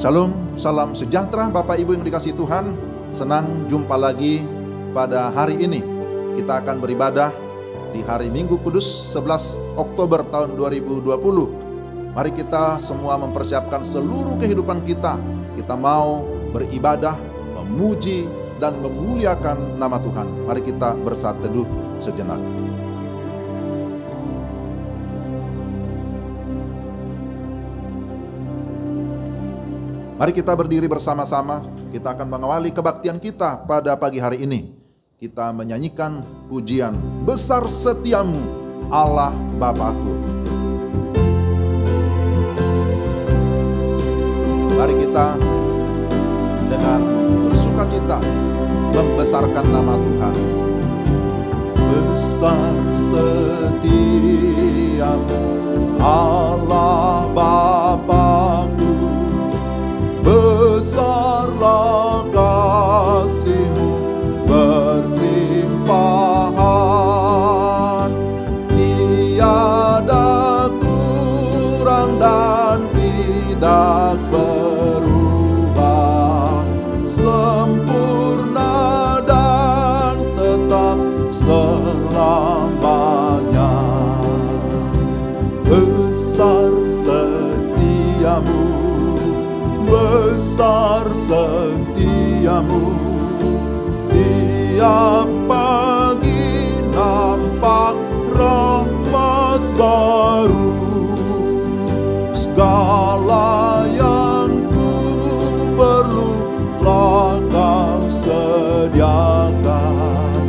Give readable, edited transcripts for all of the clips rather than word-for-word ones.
Shalom, salam sejahtera Bapak Ibu yang dikasihi Tuhan. Senang jumpa lagi pada hari ini. Kita akan beribadah di hari Minggu Kudus 11 Oktober tahun 2020. Mari kita semua mempersiapkan seluruh kehidupan kita. Kita mau beribadah, memuji dan memuliakan nama Tuhan. Mari kita bersatu teduh sejenak. Mari kita berdiri bersama-sama, kita akan mengawali kebaktian kita pada pagi hari ini. Kita menyanyikan pujian, besar setiamu Allah Bapakku. Mari kita dengan bersukacita membesarkan nama Tuhan. Besar setiamu Allah Bapakku, besarlah kasih-Mu berlimpahan, tiada kurang dan tidak berubah, sempurna dan tetap selamanya. Besar setiamu, besar setiamu, tiap pagi nampak rahmat baru. Segala yang ku perlu telah Kau sediakan.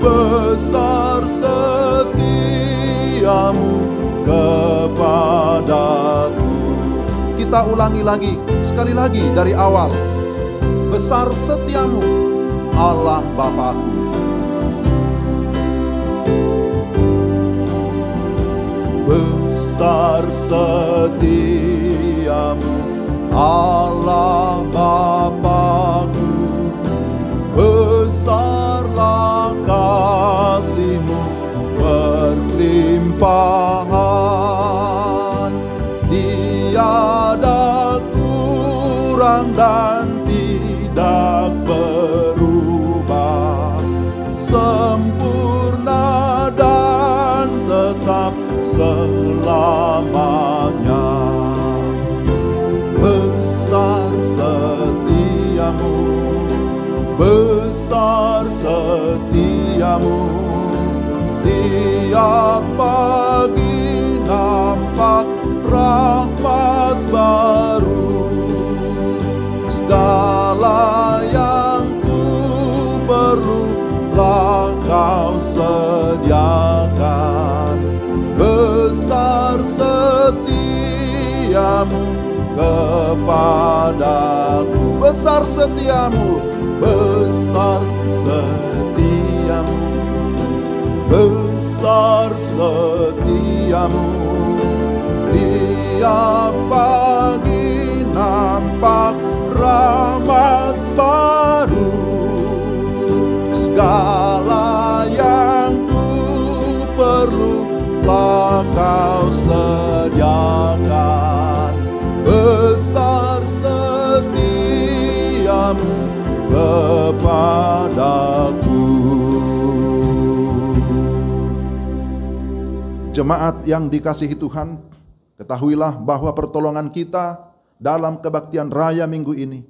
Besar setiamu kepadaku. Kita ulangi lagi, sekali lagi dari awal. Besar setiamu Allah Bapakku. Besar setiamu Allah Bapakku, besarlah kasih-Mu berlimpahan, tiada kurang dan tidak berubah, sempurna dan tetap selamanya. Besar setiamu, besar setiamu, tiap pagi nampak rahmat baru. Segala yang ku perlu telah Kau sediakan. Besar setiamu kepadaku. Besar setiamu, besar setiamu, besar setiamu, tiap pagi nampak rahmat baru. Segala yang ku perlu telah Kau sediakan. Besar setiamu kepadaku. Jemaat yang dikasihi Tuhan, ketahuilah bahwa pertolongan kita dalam kebaktian raya minggu ini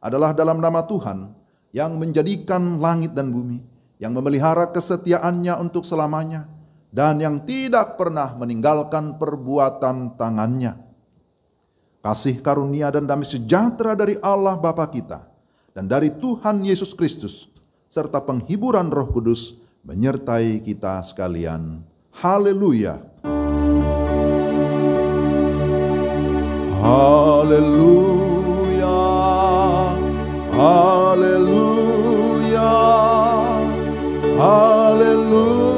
adalah dalam nama Tuhan yang menjadikan langit dan bumi, yang memelihara kesetiaannya untuk selamanya, dan yang tidak pernah meninggalkan perbuatan tangannya. Kasih karunia dan damai sejahtera dari Allah Bapa kita dan dari Tuhan Yesus Kristus serta penghiburan Roh Kudus menyertai kita sekalian. Haleluya. Haleluya. Haleluya. Haleluya.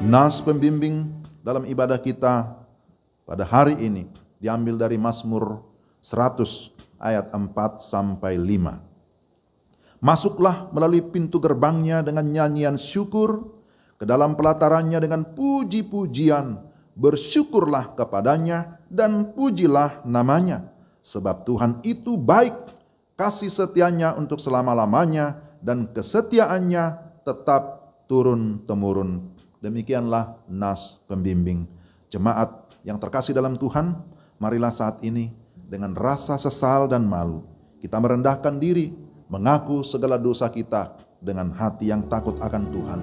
Nas pembimbing dalam ibadah kita pada hari ini diambil dari Mazmur 100 ayat 4 sampai 5. Masuklah melalui pintu gerbangnya dengan nyanyian syukur, ke dalam pelatarannya dengan puji-pujian. Bersyukurlah kepadanya dan pujilah namanya. Sebab Tuhan itu baik, kasih setianya untuk selama-lamanya, dan kesetiaannya tetap turun-temurun. Demikianlah nas pembimbing. Jemaat yang terkasih dalam Tuhan, marilah saat ini dengan rasa sesal dan malu kita merendahkan diri, mengaku segala dosa kita dengan hati yang takut akan Tuhan.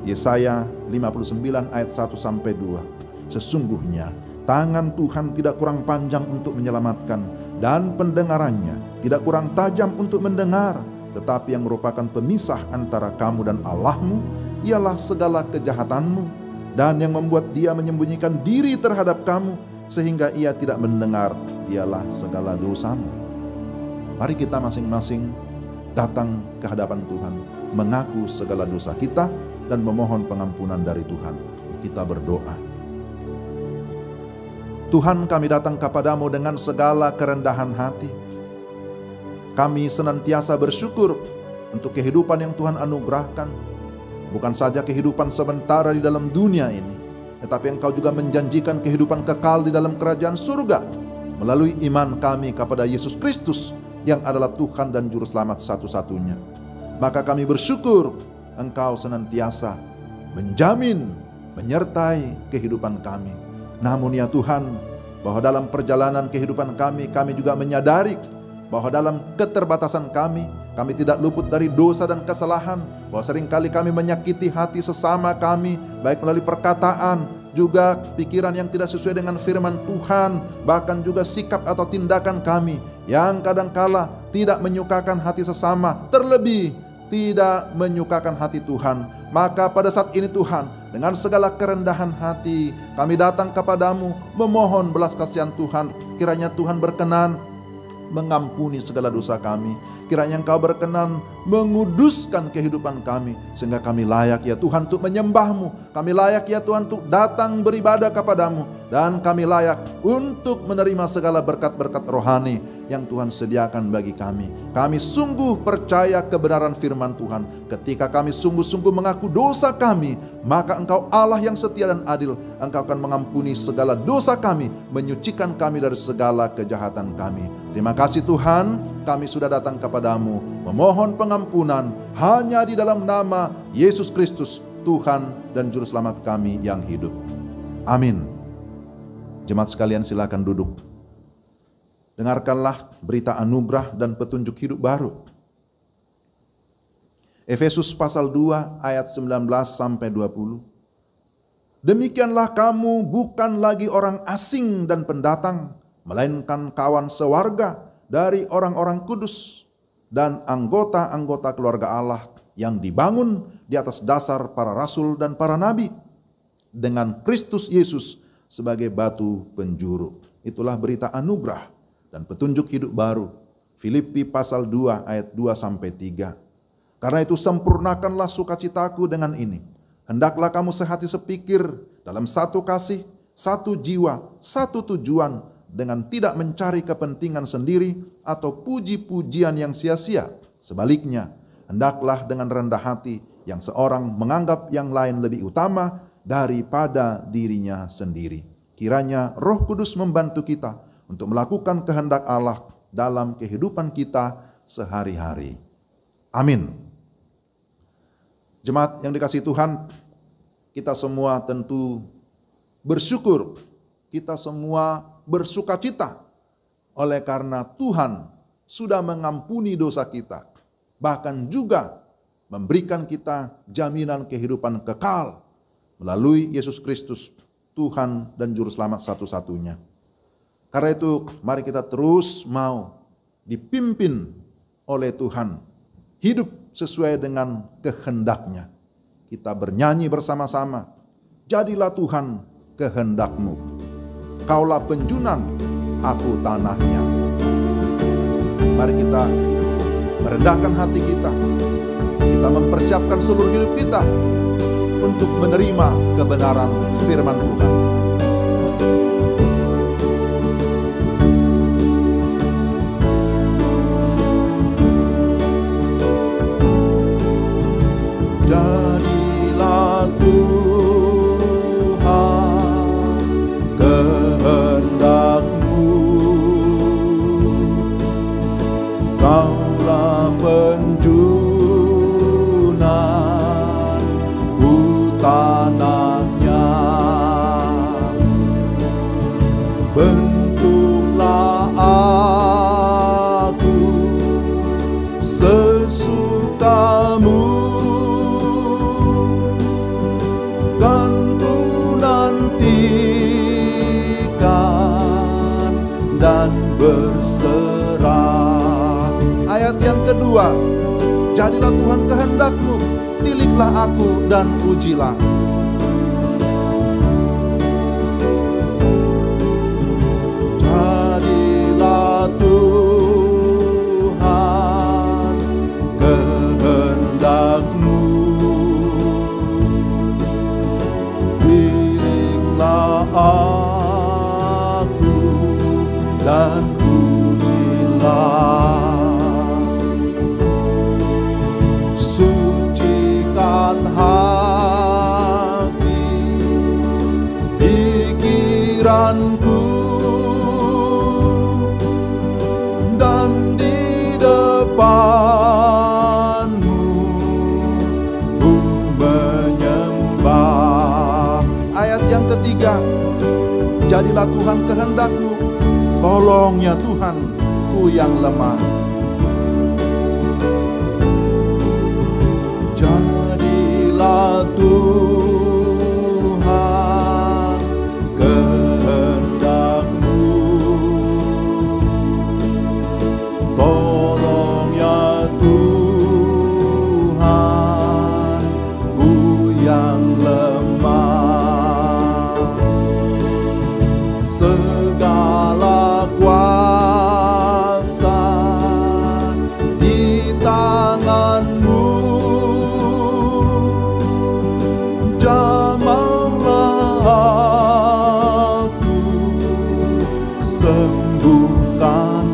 Yesaya 59 ayat 1-2. Sesungguhnya tangan Tuhan tidak kurang panjang untuk menyelamatkan, dan pendengarannya tidak kurang tajam untuk mendengar. Tetapi yang merupakan pemisah antara kamu dan Allahmu ialah segala kejahatanmu, dan yang membuat dia menyembunyikan diri terhadap kamu sehingga ia tidak mendengar ialah segala dosamu. Mari kita masing-masing datang ke hadapan Tuhan, mengaku segala dosa kita dan memohon pengampunan dari Tuhan. Kita berdoa. Tuhan, kami datang kepadamu dengan segala kerendahan hati. Kami senantiasa bersyukur untuk kehidupan yang Tuhan anugerahkan. Bukan saja kehidupan sementara di dalam dunia ini, tetapi Engkau juga menjanjikan kehidupan kekal di dalam kerajaan surga melalui iman kami kepada Yesus Kristus yang adalah Tuhan dan Juru Selamat satu-satunya. Maka kami bersyukur Engkau senantiasa menjamin, menyertai kehidupan kami. Namun ya Tuhan, bahwa dalam perjalanan kehidupan kami juga menyadari bahwa dalam keterbatasan kami tidak luput dari dosa dan kesalahan, bahwa seringkali kami menyakiti hati sesama kami, baik melalui perkataan, juga pikiran yang tidak sesuai dengan firman Tuhan, bahkan juga sikap atau tindakan kami yang kadangkala tidak menyukakan hati sesama, terlebih tidak menyukakan hati Tuhan. Maka pada saat ini Tuhan, dengan segala kerendahan hati kami datang kepadamu memohon belas kasihan Tuhan. Kiranya Tuhan berkenan mengampuni segala dosa kami. Kiranya Engkau berkenan menguduskan kehidupan kami, sehingga kami layak ya Tuhan untuk menyembah-Mu. Kami layak ya Tuhan untuk datang beribadah kepadamu. Dan kami layak untuk menerima segala berkat-berkat rohani yang Tuhan sediakan bagi kami. Kami sungguh percaya kebenaran firman Tuhan. Ketika kami sungguh-sungguh mengaku dosa kami, maka Engkau Allah yang setia dan adil. Engkau akan mengampuni segala dosa kami, menyucikan kami dari segala kejahatan kami. Terima kasih Tuhan, kami sudah datang kepadamu memohon pengampunan hanya di dalam nama Yesus Kristus, Tuhan dan Juru Selamat kami yang hidup. Amin. Jemaat sekalian, silakan duduk. Dengarkanlah berita anugerah dan petunjuk hidup baru. Efesus pasal 2 ayat 19-20. Demikianlah kamu bukan lagi orang asing dan pendatang, melainkan kawan sewarga dari orang-orang kudus dan anggota-anggota keluarga Allah yang dibangun di atas dasar para rasul dan para nabi, dengan Kristus Yesus sebagai batu penjuru. Itulah berita anugerah dan petunjuk hidup baru. Filipi pasal 2 ayat 2-3. Karena itu sempurnakanlah sukacitaku dengan ini. Hendaklah kamu sehati sepikir dalam satu kasih, satu jiwa, satu tujuan, dengan tidak mencari kepentingan sendiri atau puji-pujian yang sia-sia. Sebaliknya, hendaklah dengan rendah hati yang seorang menganggap yang lain lebih utama daripada dirinya sendiri. Kiranya Roh Kudus membantu kita untuk melakukan kehendak Allah dalam kehidupan kita sehari-hari. Amin. Jemaat yang dikasihi Tuhan, kita semua tentu bersyukur, kita semua bersukacita oleh karena Tuhan sudah mengampuni dosa kita, bahkan juga memberikan kita jaminan kehidupan kekal melalui Yesus Kristus, Tuhan dan Juru Selamat satu-satunya. Karena itu mari kita terus mau dipimpin oleh Tuhan, hidup sesuai dengan kehendak-Nya. Kita bernyanyi bersama-sama, jadilah Tuhan kehendak-Mu. Kaulah penjunan, aku tanahnya. Mari kita merendahkan hati kita. Kita mempersiapkan seluruh hidup kita untuk menerima kebenaran firman Tuhan. Jadilah bentuklah aku sesukamu, kan ku nantikan dan berserah. Ayat yang kedua, jadilah Tuhan kehendak-Mu, tiliklah aku dan ujilah. Jadilah Tuhan kehendak-Mu, tiliklah aku dan ujilah. Sucikan hati, pikiranku, dan di depan-Mu ku menyembah. Ayat yang ketiga, jadilah Tuhan kehendak-Mu, tolongnya Tuhan ku yang lemah. Jadilah Tuhan kehendak-Mu, tolongnya Tuhan ku yang lemah. Segala kuasa di tangan-Mu, jamahlah aku, sembuhkanlah.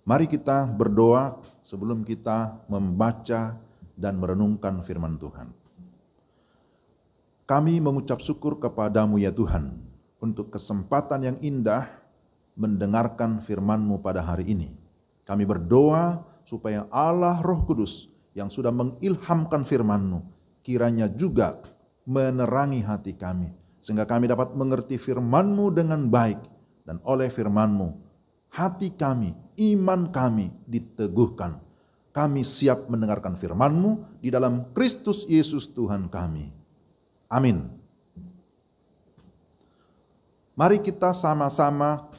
Mari kita berdoa sebelum kita membaca dan merenungkan firman Tuhan. Kami mengucap syukur kepada-Mu ya Tuhan, untuk kesempatan yang indah mendengarkan firman-Mu pada hari ini. Kami berdoa supaya Allah Roh Kudus yang sudah mengilhamkan firman-Mu kiranya juga menerangi hati kami, sehingga kami dapat mengerti firman-Mu dengan baik, dan oleh firman-Mu hati kami, iman kami diteguhkan. Kami siap mendengarkan firman-Mu di dalam Kristus Yesus Tuhan kami. Amin. Mari kita sama-sama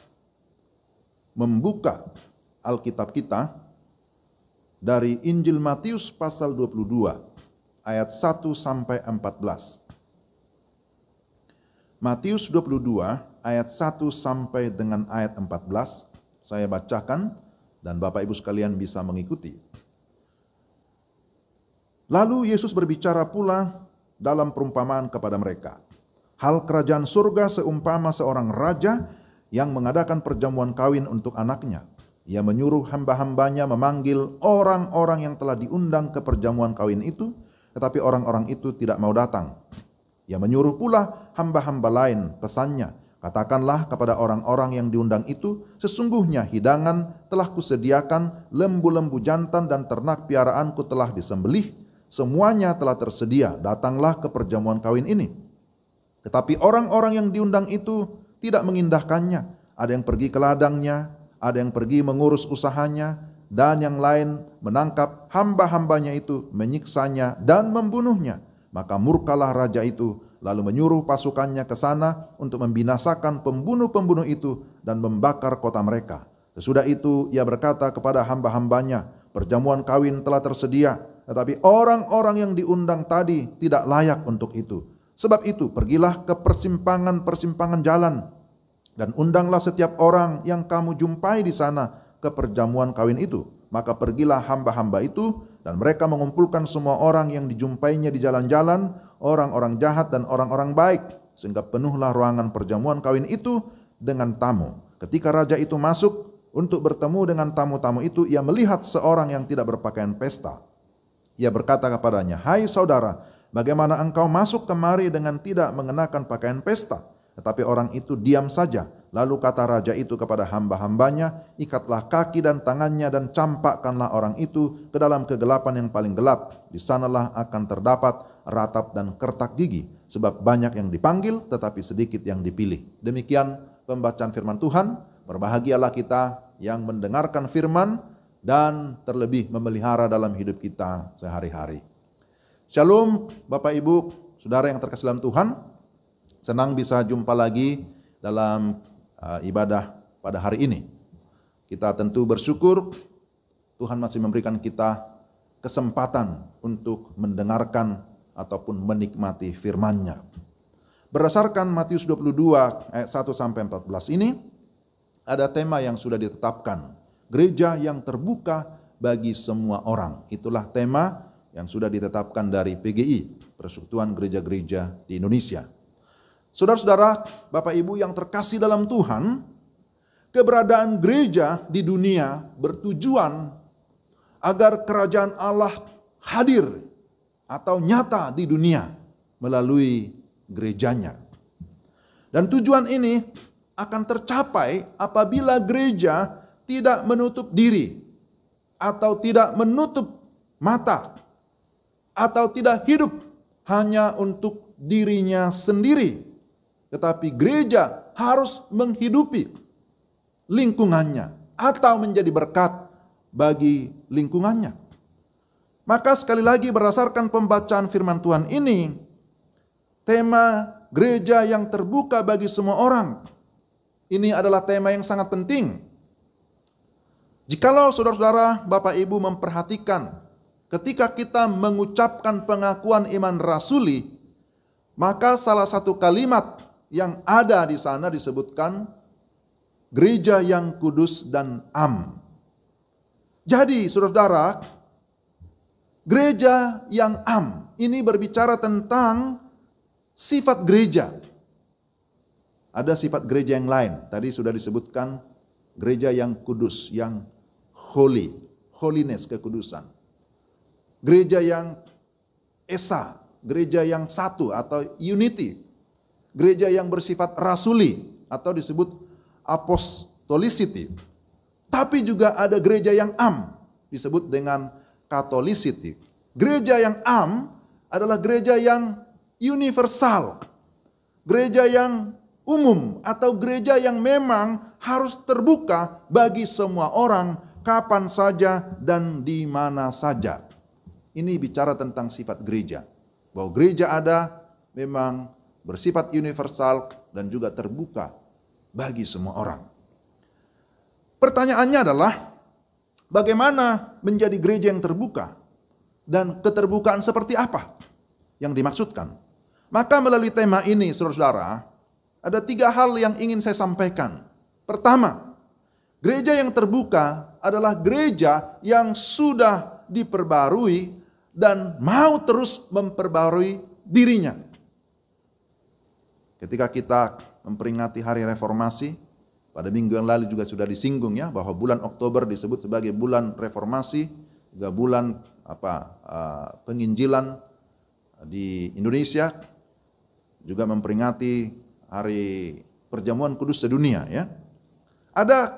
membuka Alkitab kita dari Injil Matius pasal 22 ayat 1 sampai 14. Matius 22 ayat 1 sampai dengan ayat 14 saya bacakan dan Bapak Ibu sekalian bisa mengikuti. Lalu Yesus berbicara pula dalam perumpamaan kepada mereka. Hal kerajaan surga seumpama seorang raja yang mengadakan perjamuan kawin untuk anaknya. Ia menyuruh hamba-hambanya memanggil orang-orang yang telah diundang ke perjamuan kawin itu, tetapi orang-orang itu tidak mau datang. Ia menyuruh pula hamba-hamba lain, pesannya, katakanlah kepada orang-orang yang diundang itu, sesungguhnya hidangan telah kusediakan, lembu-lembu jantan dan ternak piaraanku telah disembelih, semuanya telah tersedia, datanglah ke perjamuan kawin ini. Tetapi orang-orang yang diundang itu tidak mengindahkannya. Ada yang pergi ke ladangnya, ada yang pergi mengurus usahanya, dan yang lain menangkap hamba-hambanya itu, menyiksanya dan membunuhnya. Maka murkalah raja itu, lalu menyuruh pasukannya ke sana untuk membinasakan pembunuh-pembunuh itu dan membakar kota mereka. Sesudah itu ia berkata kepada hamba-hambanya, perjamuan kawin telah tersedia, tetapi orang-orang yang diundang tadi tidak layak untuk itu. Sebab itu pergilah ke persimpangan-persimpangan jalan dan undanglah setiap orang yang kamu jumpai di sana ke perjamuan kawin itu. Maka pergilah hamba-hamba itu dan mereka mengumpulkan semua orang yang dijumpainya di jalan-jalan, orang-orang jahat dan orang-orang baik, sehingga penuhlah ruangan perjamuan kawin itu dengan tamu. Ketika raja itu masuk untuk bertemu dengan tamu-tamu itu, ia melihat seorang yang tidak berpakaian pesta. Ia berkata kepadanya, "Hai saudara, bagaimana engkau masuk kemari dengan tidak mengenakan pakaian pesta?" Tetapi orang itu diam saja. Lalu kata raja itu kepada hamba-hambanya, ikatlah kaki dan tangannya dan campakkanlah orang itu ke dalam kegelapan yang paling gelap. Di sanalah akan terdapat ratap dan kertak gigi, sebab banyak yang dipanggil tetapi sedikit yang dipilih. Demikian pembacaan firman Tuhan. Berbahagialah kita yang mendengarkan firman dan terlebih memelihara dalam hidup kita sehari-hari. Shalom Bapak Ibu, Saudara yang terkasih dalam Tuhan. Senang bisa jumpa lagi dalam ibadah pada hari ini. Kita tentu bersyukur Tuhan masih memberikan kita kesempatan untuk mendengarkan ataupun menikmati firman-Nya. Berdasarkan Matius 22 ayat 1 sampai 14 ini ada tema yang sudah ditetapkan, gereja yang terbuka bagi semua orang. Itulah tema yang sudah ditetapkan dari PGI, Persekutuan Gereja-Gereja di Indonesia. Saudara-saudara, Bapak Ibu yang terkasih dalam Tuhan, keberadaan gereja di dunia bertujuan agar kerajaan Allah hadir atau nyata di dunia melalui gerejanya. Dan tujuan ini akan tercapai apabila gereja tidak menutup diri atau tidak menutup mata atau tidak hidup hanya untuk dirinya sendiri. Tetapi gereja harus menghidupi lingkungannya atau menjadi berkat bagi lingkungannya. Maka sekali lagi berdasarkan pembacaan firman Tuhan ini, tema gereja yang terbuka bagi semua orang, ini adalah tema yang sangat penting. Jikalau saudara-saudara, Bapak Ibu memperhatikan ketika kita mengucapkan pengakuan iman rasuli, maka salah satu kalimat yang ada di sana disebutkan gereja yang kudus dan am. Jadi saudara-saudara, gereja yang am ini berbicara tentang sifat gereja. Ada sifat gereja yang lain. Tadi sudah disebutkan gereja yang kudus, yang holy, holiness, kekudusan. Gereja yang esa, gereja yang satu atau unity. Gereja yang bersifat rasuli atau disebut apostolicity. Tapi juga ada gereja yang am, disebut dengan Catholicity. Gereja yang am adalah gereja yang universal. Gereja yang umum atau gereja yang memang harus terbuka bagi semua orang kapan saja dan di mana saja. Ini bicara tentang sifat gereja. Bahwa gereja ada memang bersifat universal dan juga terbuka bagi semua orang. Pertanyaannya adalah bagaimana menjadi gereja yang terbuka dan keterbukaan seperti apa yang dimaksudkan? Maka melalui tema ini saudara-saudara, ada 3 hal yang ingin saya sampaikan. Pertama, gereja yang terbuka adalah gereja yang sudah diperbarui dan mau terus memperbarui dirinya. Ketika kita memperingati hari reformasi, pada minggu yang lalu juga sudah disinggung ya, bahwa bulan Oktober disebut sebagai bulan reformasi, juga bulan penginjilan di Indonesia, juga memperingati hari perjamuan kudus sedunia ya. Ada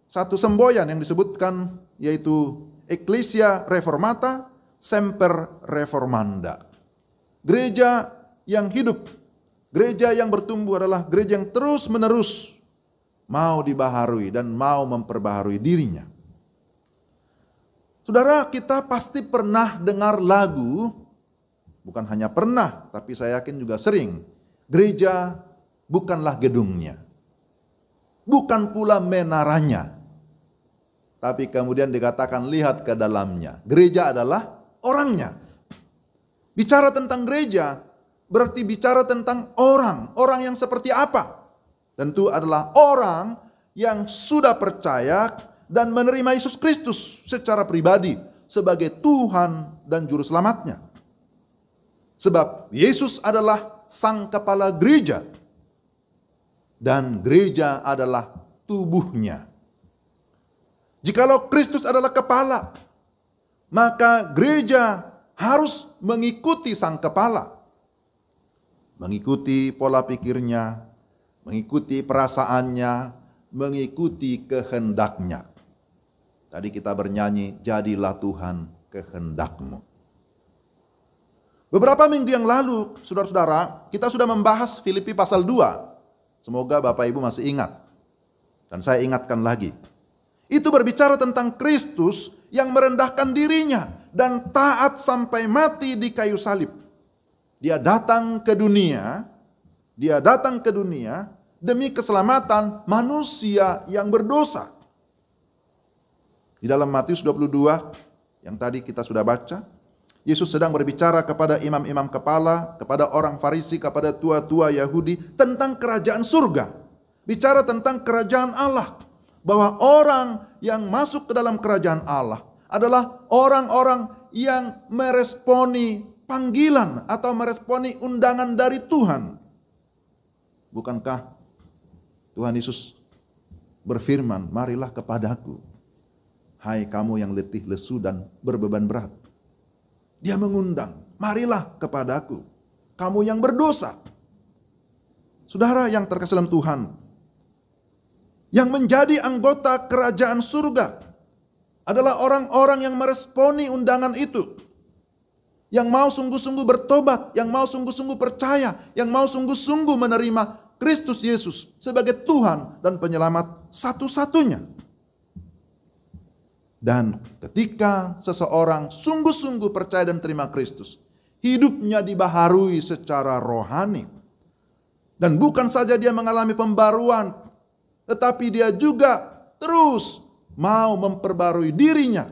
satu semboyan yang disebutkan yaitu Ecclesia Reformata Semper Reformanda. Gereja yang hidup, gereja yang bertumbuh adalah gereja yang terus-menerus mau dibaharui dan mau memperbaharui dirinya. Saudara, kita pasti pernah dengar lagu, bukan hanya pernah, tapi saya yakin juga sering. Gereja bukanlah gedungnya, bukan pula menaranya, tapi kemudian dikatakan lihat ke dalamnya. Gereja adalah orangnya. Bicara tentang gereja berarti bicara tentang orang. Orang yang seperti apa? Tentu adalah orang yang sudah percaya dan menerima Yesus Kristus secara pribadi sebagai Tuhan dan Juru Selamatnya. Sebab Yesus adalah Sang Kepala Gereja dan gereja adalah tubuhnya. Jikalau Kristus adalah kepala, maka gereja harus mengikuti Sang Kepala. Mengikuti pola pikirnya, mengikuti perasaannya, mengikuti kehendaknya. Tadi kita bernyanyi, jadilah Tuhan kehendak-Mu. Beberapa minggu yang lalu, saudara-saudara, kita sudah membahas Filipi pasal 2. Semoga Bapak Ibu masih ingat. Dan saya ingatkan lagi. Itu berbicara tentang Kristus yang merendahkan dirinya dan taat sampai mati di kayu salib. Dia datang ke dunia demi keselamatan manusia yang berdosa. Di dalam Matius 22 yang tadi kita sudah baca, Yesus sedang berbicara kepada imam-imam kepala, kepada orang Farisi, kepada tua-tua Yahudi tentang kerajaan surga. Bicara tentang kerajaan Allah. Bahwa orang yang masuk ke dalam kerajaan Allah adalah orang-orang yang meresponi panggilan atau meresponi undangan dari Tuhan. Bukankah Tuhan Yesus berfirman, marilah kepadaku, hai kamu yang letih, lesu, dan berbeban berat. Dia mengundang, marilah kepadaku, kamu yang berdosa. Saudara yang terkasih dalam Tuhan, yang menjadi anggota kerajaan surga adalah orang-orang yang meresponi undangan itu. Yang mau sungguh-sungguh bertobat, yang mau sungguh-sungguh percaya, yang mau sungguh-sungguh menerima Kristus Yesus sebagai Tuhan dan penyelamat satu-satunya. Dan ketika seseorang sungguh-sungguh percaya dan terima Kristus, hidupnya dibaharui secara rohani. Dan bukan saja dia mengalami pembaruan, tetapi dia juga terus mau memperbarui dirinya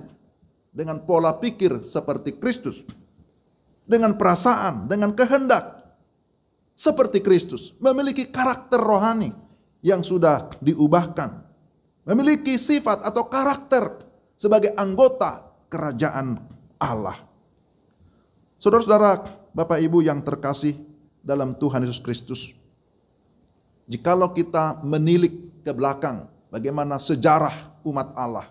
dengan pola pikir seperti Kristus. Dengan perasaan, dengan kehendak seperti Kristus. Memiliki karakter rohani yang sudah diubahkan. Memiliki sifat atau karakter sebagai anggota kerajaan Allah. Saudara-saudara, Bapak Ibu yang terkasih dalam Tuhan Yesus Kristus. Jikalau kita menilik ke belakang bagaimana sejarah umat Allah,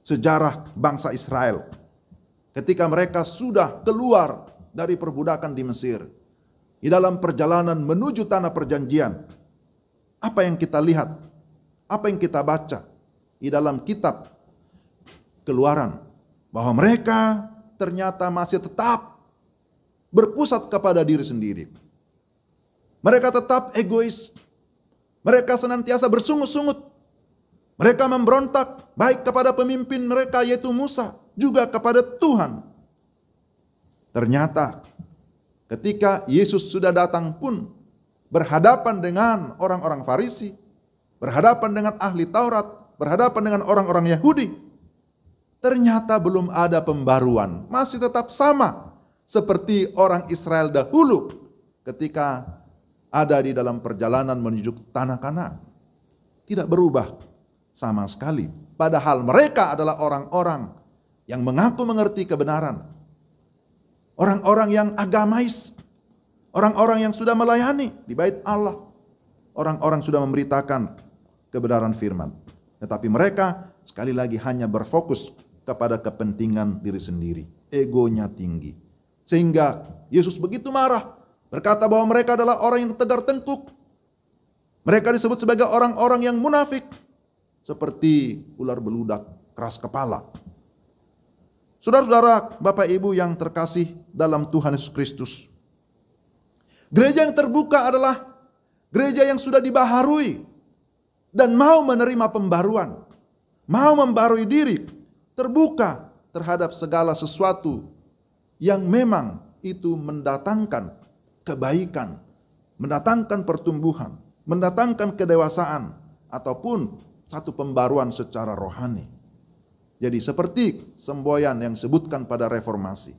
sejarah bangsa Israel ketika mereka sudah keluar dari perbudakan di Mesir, di dalam perjalanan menuju tanah perjanjian. Apa yang kita lihat, apa yang kita baca di dalam kitab Keluaran, bahwa mereka ternyata masih tetap berpusat kepada diri sendiri. Mereka tetap egois. Mereka senantiasa bersungut-sungut. Mereka memberontak baik kepada pemimpin mereka yaitu Musa, juga kepada Tuhan. Ternyata ketika Yesus sudah datang pun berhadapan dengan orang-orang Farisi, berhadapan dengan ahli Taurat, berhadapan dengan orang-orang Yahudi, ternyata belum ada pembaruan. Masih tetap sama seperti orang Israel dahulu ketika ada di dalam perjalanan menuju tanah Kanaan. Tidak berubah sama sekali. Padahal mereka adalah orang-orang yang mengaku mengerti kebenaran. Orang-orang yang agamais. Orang-orang yang sudah melayani di bait Allah. Orang-orang sudah memberitakan kebenaran firman. Tetapi mereka sekali lagi hanya berfokus kepada kepentingan diri sendiri. Egonya tinggi. Sehingga Yesus begitu marah. Berkata bahwa mereka adalah orang yang tegar tengkuk. Mereka disebut sebagai orang-orang yang munafik. Seperti ular beludak keras kepala. Saudara-saudara, Bapak Ibu yang terkasih dalam Tuhan Yesus Kristus. Gereja yang terbuka adalah gereja yang sudah dibaharui. Dan mau menerima pembaruan. Mau membarui diri. Terbuka terhadap segala sesuatu yang memang itu mendatangkan kebaikan, mendatangkan pertumbuhan, mendatangkan kedewasaan, ataupun satu pembaruan secara rohani. Jadi seperti semboyan yang disebutkan pada reformasi.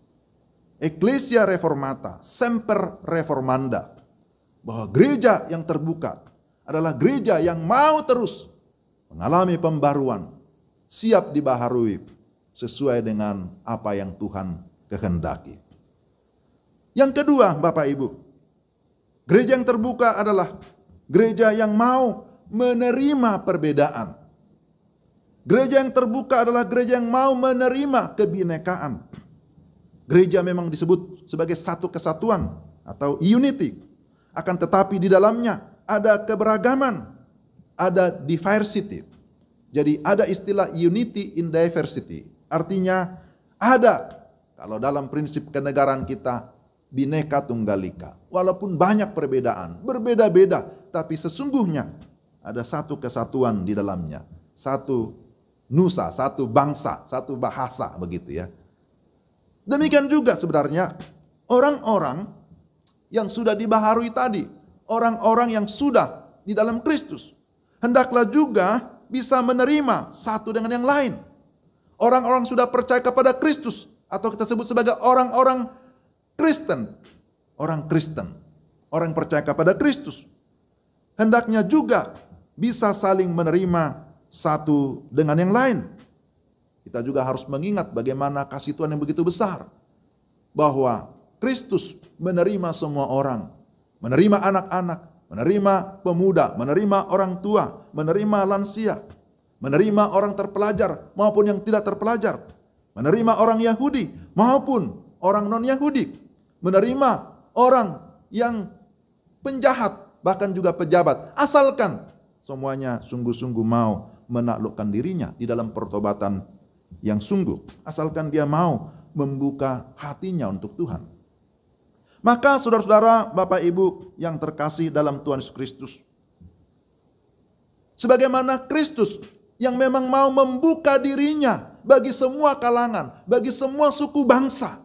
Ecclesia reformata, semper reformanda. Bahwa gereja yang terbuka adalah gereja yang mau terus mengalami pembaruan, siap dibaharui sesuai dengan apa yang Tuhan kehendaki. Yang kedua, Bapak Ibu, gereja yang terbuka adalah gereja yang mau menerima perbedaan. Gereja yang terbuka adalah gereja yang mau menerima kebinekaan. Gereja memang disebut sebagai satu kesatuan atau unity. Akan tetapi di dalamnya ada keberagaman, ada diversity. Jadi ada istilah unity in diversity. Artinya ada, kalau dalam prinsip kenegaraan kita, Bhinneka Tunggal Ika. Walaupun banyak perbedaan, berbeda-beda, tapi sesungguhnya ada satu kesatuan di dalamnya. Satu nusa, satu bangsa, satu bahasa, begitu ya. Demikian juga sebenarnya orang-orang yang sudah dibaharui tadi, orang-orang yang sudah di dalam Kristus, hendaklah juga bisa menerima satu dengan yang lain. Orang-orang sudah percaya kepada Kristus, atau kita sebut sebagai orang-orang Kristen, orang Kristen, orang percaya kepada Kristus, hendaknya juga bisa saling menerima satu dengan yang lain. Kita juga harus mengingat bagaimana kasih Tuhan yang begitu besar, bahwa Kristus menerima semua orang, menerima anak-anak, menerima pemuda, menerima orang tua, menerima lansia, menerima orang terpelajar maupun yang tidak terpelajar, menerima orang Yahudi maupun orang non-Yahudi, menerima orang yang penjahat, bahkan juga pejabat, asalkan semuanya sungguh-sungguh mau menaklukkan dirinya di dalam pertobatan yang sungguh, asalkan dia mau membuka hatinya untuk Tuhan. Maka saudara-saudara, Bapak Ibu yang terkasih dalam Tuhan Yesus Kristus, sebagaimana Kristus yang memang mau membuka dirinya bagi semua kalangan, bagi semua suku bangsa,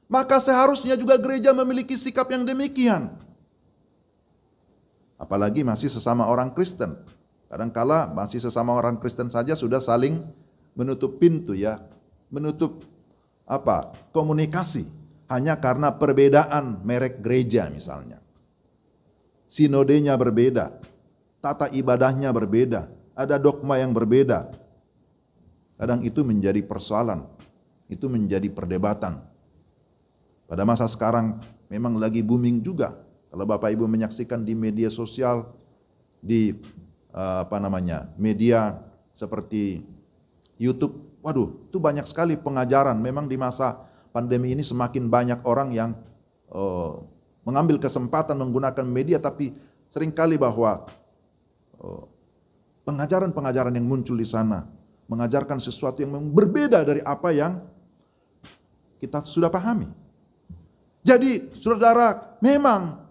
maka seharusnya juga gereja memiliki sikap yang demikian. Apalagi masih sesama orang Kristen. Kadangkala masih sesama orang Kristen saja sudah saling menutup pintu ya, menutup komunikasi hanya karena perbedaan merek gereja misalnya. Sinodenya berbeda, tata ibadahnya berbeda, ada dogma yang berbeda. Kadang itu menjadi persoalan, itu menjadi perdebatan. Pada masa sekarang memang lagi booming juga. Kalau Bapak Ibu menyaksikan di media sosial, di media seperti YouTube, waduh, itu banyak sekali pengajaran. Memang di masa pandemi ini semakin banyak orang yang mengambil kesempatan menggunakan media, tapi seringkali bahwa pengajaran-pengajaran yang muncul di sana mengajarkan sesuatu yang berbeda dari apa yang kita sudah pahami. Jadi saudara, memang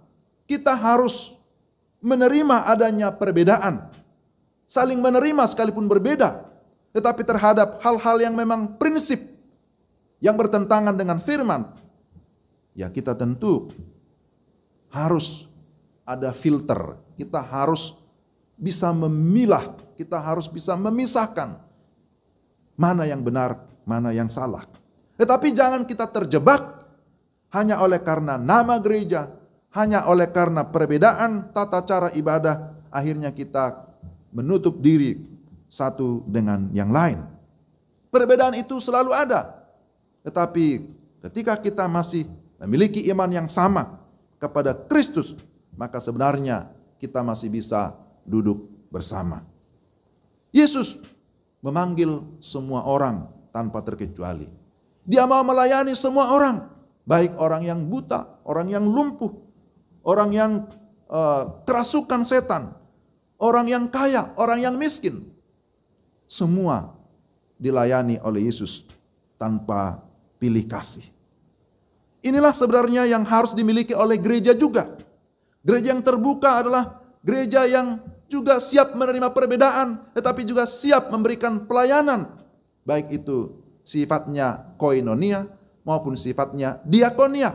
kita harus menerima adanya perbedaan, saling menerima sekalipun berbeda, tetapi terhadap hal-hal yang memang prinsip yang bertentangan dengan firman, ya kita tentu harus ada filter, kita harus bisa memilah, kita harus bisa memisahkan mana yang benar, mana yang salah. Tetapi jangan kita terjebak hanya oleh karena nama gereja, hanya oleh karena perbedaan tata cara ibadah, akhirnya kita menutup diri satu dengan yang lain. Perbedaan itu selalu ada. Tetapi ketika kita masih memiliki iman yang sama kepada Kristus, maka sebenarnya kita masih bisa duduk bersama. Yesus memanggil semua orang tanpa terkecuali. Dia mau melayani semua orang. Baik orang yang buta, orang yang lumpuh, orang yang kerasukan setan, orang yang kaya, orang yang miskin. Semua dilayani oleh Yesus tanpa pilih kasih. Inilah sebenarnya yang harus dimiliki oleh gereja juga. Gereja yang terbuka adalah gereja yang juga siap menerima perbedaan, tetapi juga siap memberikan pelayanan. Baik itu sifatnya koinonia maupun sifatnya diakonia.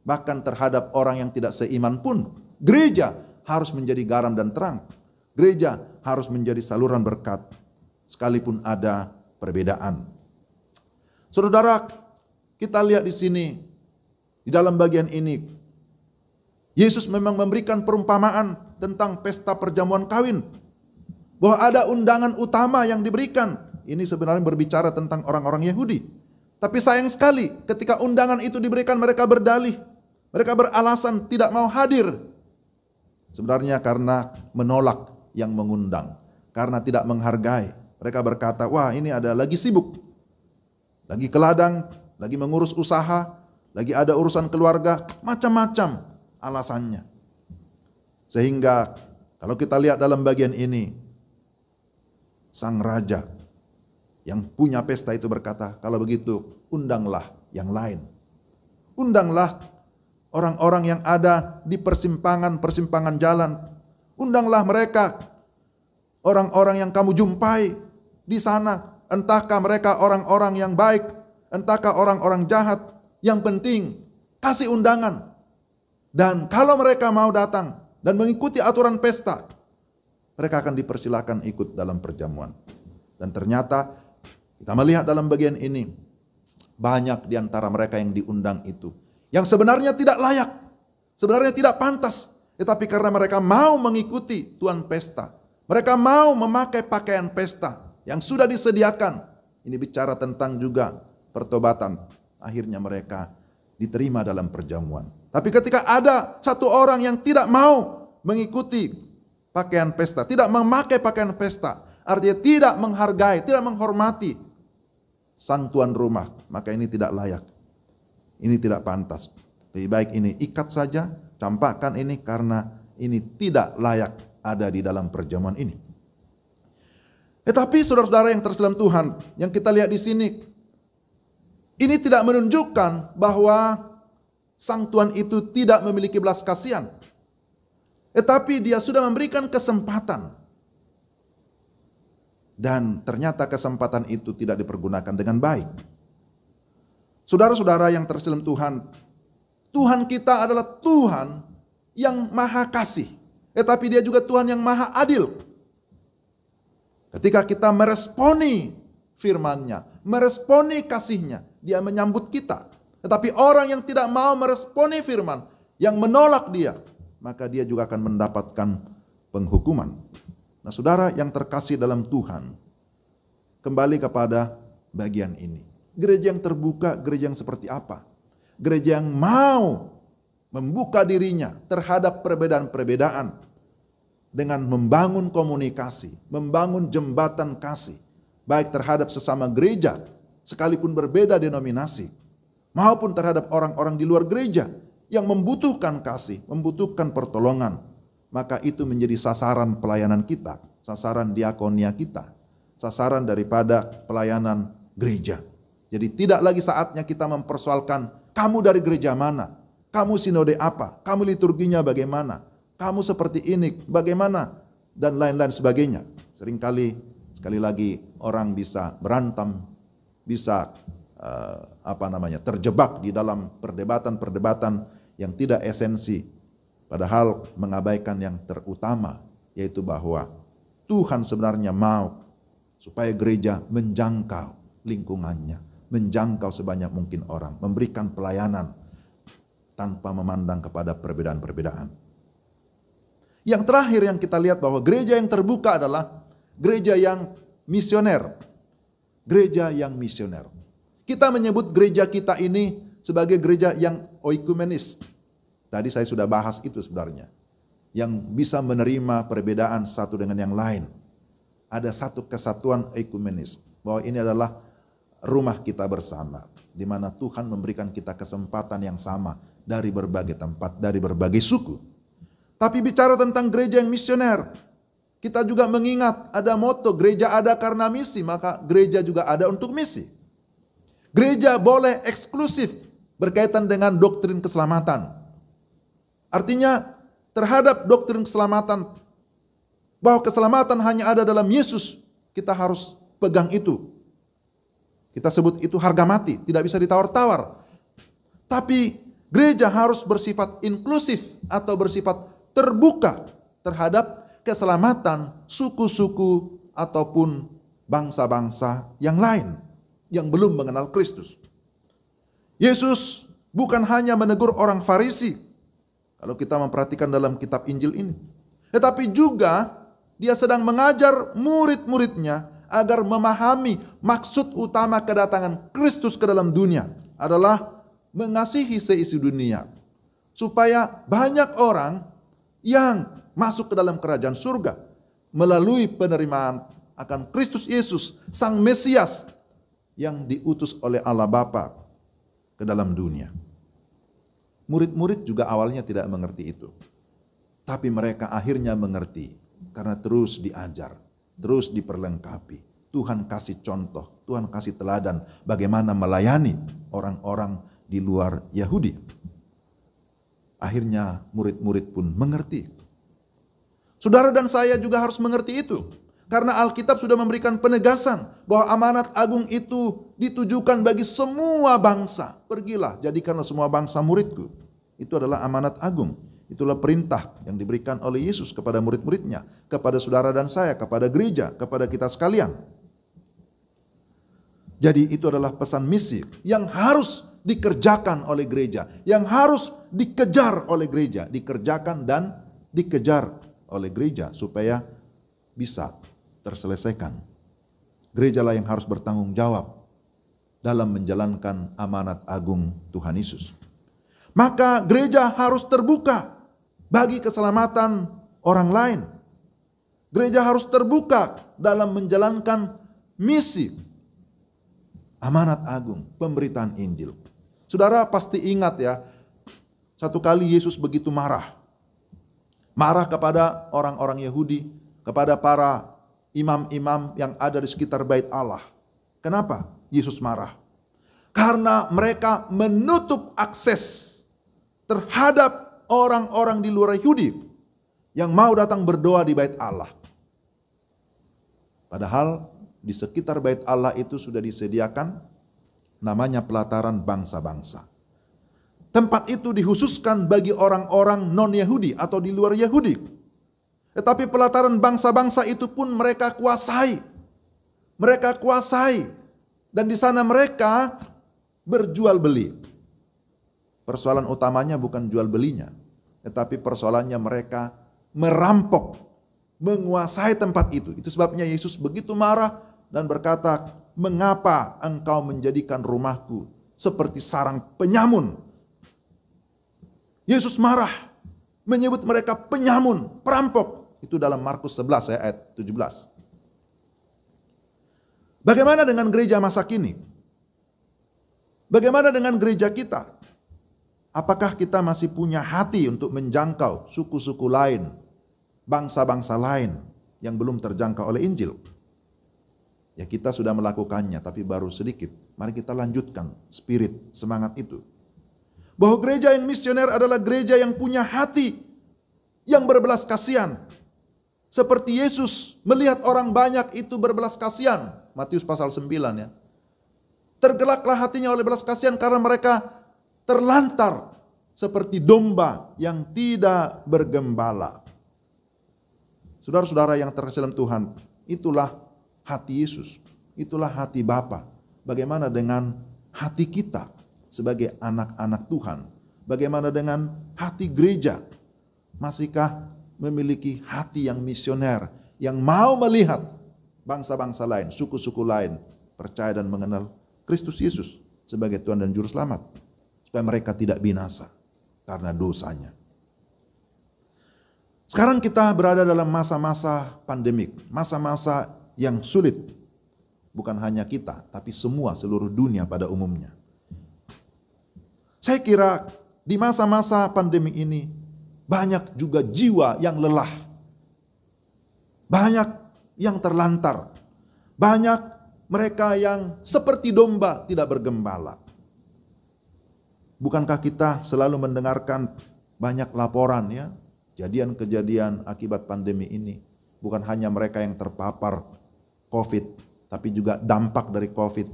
Bahkan terhadap orang yang tidak seiman pun, gereja harus menjadi garam dan terang. Gereja harus menjadi saluran berkat, sekalipun ada perbedaan. Saudara, kita lihat di sini, di dalam bagian ini, Yesus memang memberikan perumpamaan tentang pesta perjamuan kawin. Bahwa ada undangan utama yang diberikan. Ini sebenarnya berbicara tentang orang-orang Yahudi. Tapi sayang sekali ketika undangan itu diberikan, mereka berdalih. Mereka beralasan tidak mau hadir. Sebenarnya karena menolak yang mengundang. Karena tidak menghargai. Mereka berkata, wah ini ada lagi sibuk. Lagi ke ladang, lagi mengurus usaha, lagi ada urusan keluarga, macam-macam alasannya. Sehingga kalau kita lihat dalam bagian ini, sang raja yang punya pesta itu berkata, kalau begitu undanglah yang lain. Undanglah orang-orang yang ada di persimpangan jalan. Undanglah mereka, orang-orang yang kamu jumpai di sana. Entahkah mereka orang-orang yang baik, entahkah orang-orang jahat. Yang penting kasih undangan. Dan kalau mereka mau datang dan mengikuti aturan pesta, mereka akan dipersilakan ikut dalam perjamuan. Dan ternyata kita melihat dalam bagian ini, banyak di antara mereka yang diundang itu yang sebenarnya tidak layak, sebenarnya tidak pantas, tetapi karena mereka mau mengikuti tuan pesta, mereka mau memakai pakaian pesta yang sudah disediakan. Ini bicara tentang juga pertobatan. Akhirnya mereka diterima dalam perjamuan. Tapi ketika ada satu orang yang tidak mau mengikuti pakaian pesta, tidak memakai pakaian pesta, artinya tidak menghargai, tidak menghormati sang tuan rumah, maka ini tidak layak. Ini tidak pantas. Lebih baik ini ikat saja, campakkan ini, karena ini tidak layak ada di dalam perjamuan ini. Tetapi saudara-saudara yang terselam Tuhan, yang kita lihat di sini, ini tidak menunjukkan bahwa sang tuan itu tidak memiliki belas kasihan. Tetapi dia sudah memberikan kesempatan. Dan ternyata kesempatan itu tidak dipergunakan dengan baik. Saudara-saudara yang terselam Tuhan, Tuhan kita adalah Tuhan yang maha kasih. Tetapi dia juga Tuhan yang maha adil. Ketika kita meresponi firman-Nya, meresponi kasih-Nya, dia menyambut kita. Tetapi orang yang tidak mau meresponi firman, yang menolak dia, maka dia juga akan mendapatkan penghukuman. Nah, saudara yang terkasih dalam Tuhan, kembali kepada bagian ini. Gereja yang terbuka, gereja yang seperti apa? Gereja yang mau membuka dirinya terhadap perbedaan-perbedaan dengan membangun komunikasi, membangun jembatan kasih, baik terhadap sesama gereja, sekalipun berbeda denominasi, maupun terhadap orang-orang di luar gereja yang membutuhkan kasih, membutuhkan pertolongan. Maka itu menjadi sasaran pelayanan kita, sasaran diakonia kita, sasaran daripada pelayanan gereja. Jadi tidak lagi saatnya kita mempersoalkan kamu dari gereja mana, kamu sinode apa, kamu liturginya bagaimana, kamu seperti ini bagaimana, dan lain-lain sebagainya. Seringkali sekali lagi orang bisa berantem, bisa terjebak di dalam perdebatan-perdebatan yang tidak esensi, padahal mengabaikan yang terutama, yaitu bahwa Tuhan sebenarnya mau supaya gereja menjangkau lingkungannya, menjangkau sebanyak mungkin orang, memberikan pelayanan tanpa memandang kepada perbedaan-perbedaan. Yang terakhir yang kita lihat bahwa gereja yang terbuka adalah gereja yang misioner. Gereja yang misioner. Kita menyebut gereja kita ini sebagai gereja yang oikumenis. Tadi saya sudah bahas itu sebenarnya. Yang bisa menerima perbedaan satu dengan yang lain. Ada satu kesatuan oikumenis. Bahwa ini adalah rumah kita bersama, di mana Tuhan memberikan kita kesempatan yang sama dari berbagai tempat, dari berbagai suku. Tapi bicara tentang gereja yang misioner, kita juga mengingat ada moto gereja ada karena misi, maka gereja juga ada untuk misi. Gereja boleh eksklusif berkaitan dengan doktrin keselamatan. Artinya terhadap doktrin keselamatan, bahwa keselamatan hanya ada dalam Yesus, kita harus pegang itu. Kita sebut itu harga mati, tidak bisa ditawar-tawar. Tapi gereja harus bersifat inklusif atau bersifat terbuka terhadap keselamatan suku-suku ataupun bangsa-bangsa yang lain yang belum mengenal Kristus. Yesus bukan hanya menegur orang Farisi, kalau kita memperhatikan dalam kitab Injil ini, tetapi juga dia sedang mengajar murid-muridnya agar memahami maksud utama kedatangan Kristus ke dalam dunia adalah mengasihi seisi dunia, supaya banyak orang yang masuk ke dalam kerajaan surga melalui penerimaan akan Kristus Yesus, Sang Mesias yang diutus oleh Allah Bapa ke dalam dunia. Murid-murid juga awalnya tidak mengerti itu. Tapi mereka akhirnya mengerti karena terus diajar, terus diperlengkapi. Tuhan kasih contoh, Tuhan kasih teladan bagaimana melayani orang-orang di luar Yahudi. Akhirnya murid-murid pun mengerti. Saudara dan saya juga harus mengerti itu. Karena Alkitab sudah memberikan penegasan bahwa amanat agung itu ditujukan bagi semua bangsa. Pergilah, jadikanlah semua bangsa muridku. Itu adalah amanat agung. Itulah perintah yang diberikan oleh Yesus kepada murid-muridnya, kepada saudara dan saya, kepada gereja, kepada kita sekalian. Jadi itu adalah pesan misi yang harus dikerjakan oleh gereja, yang harus dikejar oleh gereja, dikerjakan dan dikejar oleh gereja supaya bisa terselesaikan. Gerejalah yang harus bertanggung jawab dalam menjalankan amanat agung Tuhan Yesus. Maka gereja harus terbuka bagi keselamatan orang lain. Gereja harus terbuka dalam menjalankan misi amanat agung, pemberitaan Injil. Saudara pasti ingat ya, satu kali Yesus begitu marah. Marah kepada orang-orang Yahudi, kepada para imam-imam yang ada di sekitar bait Allah. Kenapa Yesus marah? Karena mereka menutup akses terhadap orang-orang di luar Yahudi yang mau datang berdoa di bait Allah. Padahal di sekitar bait Allah itu sudah disediakan namanya pelataran bangsa-bangsa. Tempat itu dikhususkan bagi orang-orang non-Yahudi atau di luar Yahudi. Tetapi pelataran bangsa-bangsa itu pun mereka kuasai. Mereka kuasai. Dan di sana mereka berjual beli. Persoalan utamanya bukan jual belinya. Tetapi persoalannya mereka merampok, menguasai tempat itu. Itu sebabnya Yesus begitu marah dan berkata, "Mengapa engkau menjadikan rumahku seperti sarang penyamun?" Yesus marah, menyebut mereka penyamun, perampok. Itu dalam Markus 11 ayat 17. Bagaimana dengan gereja masa kini? Bagaimana dengan gereja kita? Apakah kita masih punya hati untuk menjangkau suku-suku lain, bangsa-bangsa lain yang belum terjangkau oleh Injil? Ya, kita sudah melakukannya, tapi baru sedikit. Mari kita lanjutkan spirit, semangat itu. Bahwa gereja yang misioner adalah gereja yang punya hati, yang berbelas kasihan. Seperti Yesus melihat orang banyak itu berbelas kasihan. Matius pasal 9 ya. Tergelaklah hatinya oleh belas kasihan karena mereka terlantar seperti domba yang tidak bergembala. Saudara-saudara yang terkasih dalam Tuhan, itulah hati Yesus, itulah hati Bapa. Bagaimana dengan hati kita sebagai anak-anak Tuhan? Bagaimana dengan hati gereja? Masihkah memiliki hati yang misioner, yang mau melihat bangsa-bangsa lain, suku-suku lain percaya dan mengenal Kristus Yesus sebagai Tuhan dan Juru Selamat, supaya mereka tidak binasa karena dosanya. Sekarang kita berada dalam masa-masa pandemik, masa-masa yang sulit. Bukan hanya kita, tapi semua seluruh dunia pada umumnya. Saya kira di masa-masa pandemi ini banyak juga jiwa yang lelah. Banyak yang terlantar. Banyak mereka yang seperti domba tidak bergembala. Bukankah kita selalu mendengarkan banyak laporan ya, kejadian-kejadian akibat pandemi ini. Bukan hanya mereka yang terpapar COVID, tapi juga dampak dari COVID.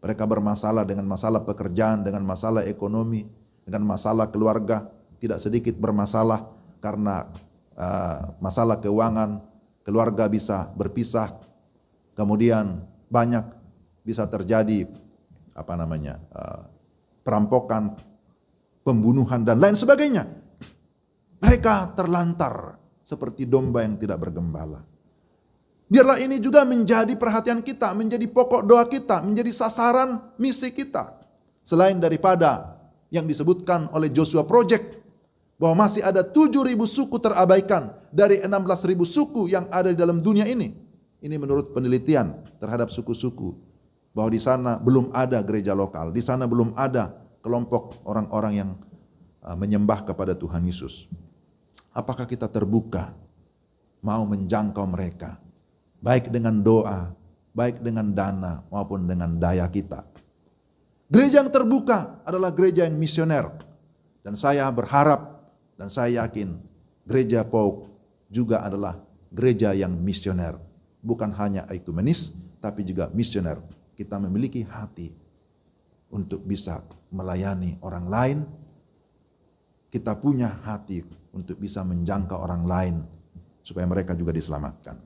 Mereka bermasalah dengan masalah pekerjaan, dengan masalah ekonomi, dengan masalah keluarga. Tidak sedikit bermasalah karena masalah keuangan, keluarga bisa berpisah. Kemudian banyak bisa terjadi perampokan, pembunuhan dan lain sebagainya. Mereka terlantar seperti domba yang tidak bergembala. Biarlah ini juga menjadi perhatian kita, menjadi pokok doa kita, menjadi sasaran misi kita. Selain daripada yang disebutkan oleh Joshua Project, bahwa masih ada 7.000 suku terabaikan dari 16.000 suku yang ada di dalam dunia ini. Ini menurut penelitian terhadap suku-suku, bahwa di sana belum ada gereja lokal, di sana belum ada kelompok orang-orang yang menyembah kepada Tuhan Yesus. Apakah kita terbuka mau menjangkau mereka, baik dengan doa, baik dengan dana maupun dengan daya kita. Gereja yang terbuka adalah gereja yang misioner. Dan saya berharap dan saya yakin gereja POUK juga adalah gereja yang misioner. Bukan hanya ekumenis, tapi juga misioner. Kita memiliki hati untuk bisa melayani orang lain. Kita punya hati untuk bisa menjangkau orang lain supaya mereka juga diselamatkan.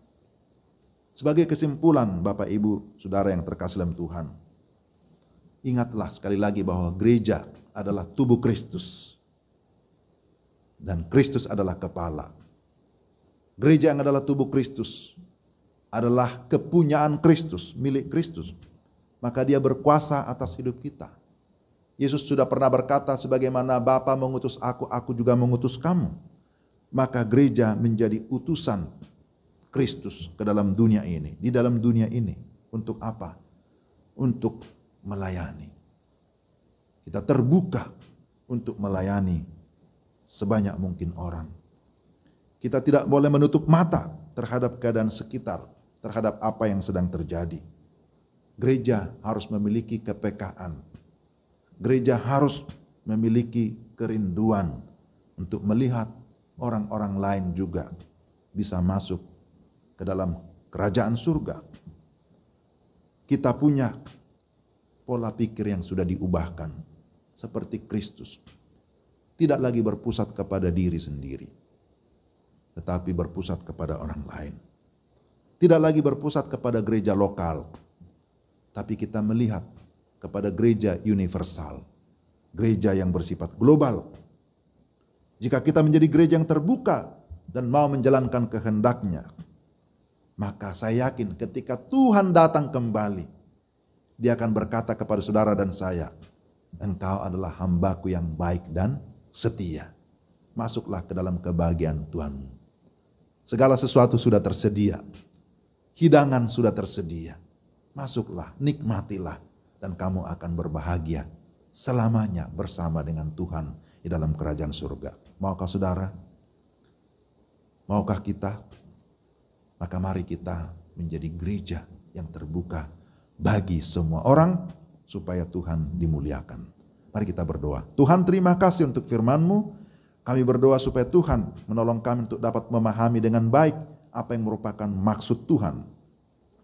Sebagai kesimpulan, Bapak Ibu, Saudara yang terkasih dalam Tuhan, ingatlah sekali lagi bahwa gereja adalah tubuh Kristus dan Kristus adalah kepala. Gereja yang adalah tubuh Kristus adalah kepunyaan Kristus, milik Kristus. Maka dia berkuasa atas hidup kita. Yesus sudah pernah berkata, sebagaimana Bapa mengutus aku juga mengutus kamu. Maka gereja menjadi utusan Kristus ke dalam dunia ini. Di dalam dunia ini. Untuk apa? Untuk melayani. Kita terbuka untuk melayani sebanyak mungkin orang. Kita tidak boleh menutup mata terhadap keadaan sekitar, terhadap apa yang sedang terjadi. Gereja harus memiliki kepekaan. Gereja harus memiliki kerinduan untuk melihat orang-orang lain juga bisa masuk ke dalam kerajaan surga. Kita punya pola pikir yang sudah diubahkan seperti Kristus. Tidak lagi berpusat kepada diri sendiri, tetapi berpusat kepada orang lain. Tidak lagi berpusat kepada gereja lokal, tapi kita melihat kepada gereja universal, gereja yang bersifat global. Jika kita menjadi gereja yang terbuka dan mau menjalankan kehendak-Nya, maka saya yakin ketika Tuhan datang kembali, Dia akan berkata kepada saudara dan saya, engkau adalah hamba-Ku yang baik dan setia. Masuklah ke dalam kebahagiaan Tuhanmu. Segala sesuatu sudah tersedia. Hidangan sudah tersedia. Masuklah, nikmatilah. Dan kamu akan berbahagia selamanya bersama dengan Tuhan di dalam kerajaan surga. Maukah saudara? Maukah kita? Maka mari kita menjadi gereja yang terbuka bagi semua orang supaya Tuhan dimuliakan. Mari kita berdoa. Tuhan, terima kasih untuk firman-Mu. Kami berdoa supaya Tuhan menolong kami untuk dapat memahami dengan baik apa yang merupakan maksud Tuhan.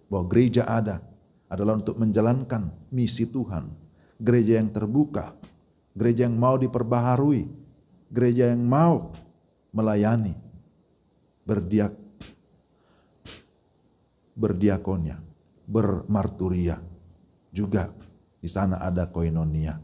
Bahwa gereja adalah untuk menjalankan misi Tuhan. Gereja yang terbuka, gereja yang mau diperbaharui, gereja yang mau melayani, berdiakonia, bermarturia. Juga di sana ada koinonia.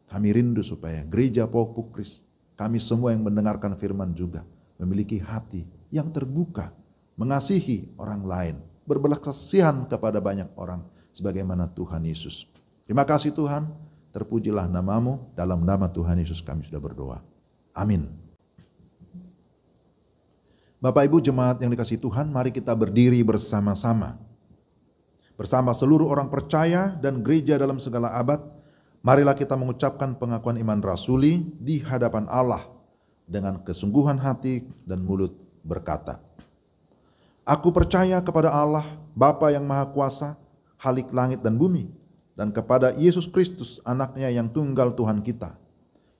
Kami rindu supaya gereja POUK Pukris, kami semua yang mendengarkan firman juga memiliki hati yang terbuka, mengasihi orang lain, berbelas kasihan kepada banyak orang sebagaimana Tuhan Yesus. Terima kasih Tuhan, terpujilah nama-Mu, dalam nama Tuhan Yesus kami sudah berdoa. Amin. Bapak Ibu jemaat yang dikasihi Tuhan, mari kita berdiri bersama-sama. Bersama seluruh orang percaya dan gereja dalam segala abad, marilah kita mengucapkan pengakuan iman rasuli di hadapan Allah dengan kesungguhan hati dan mulut berkata, Aku percaya kepada Allah, Bapa yang Maha Kuasa, Khalik langit dan bumi, dan kepada Yesus Kristus, Anaknya yang tunggal Tuhan kita,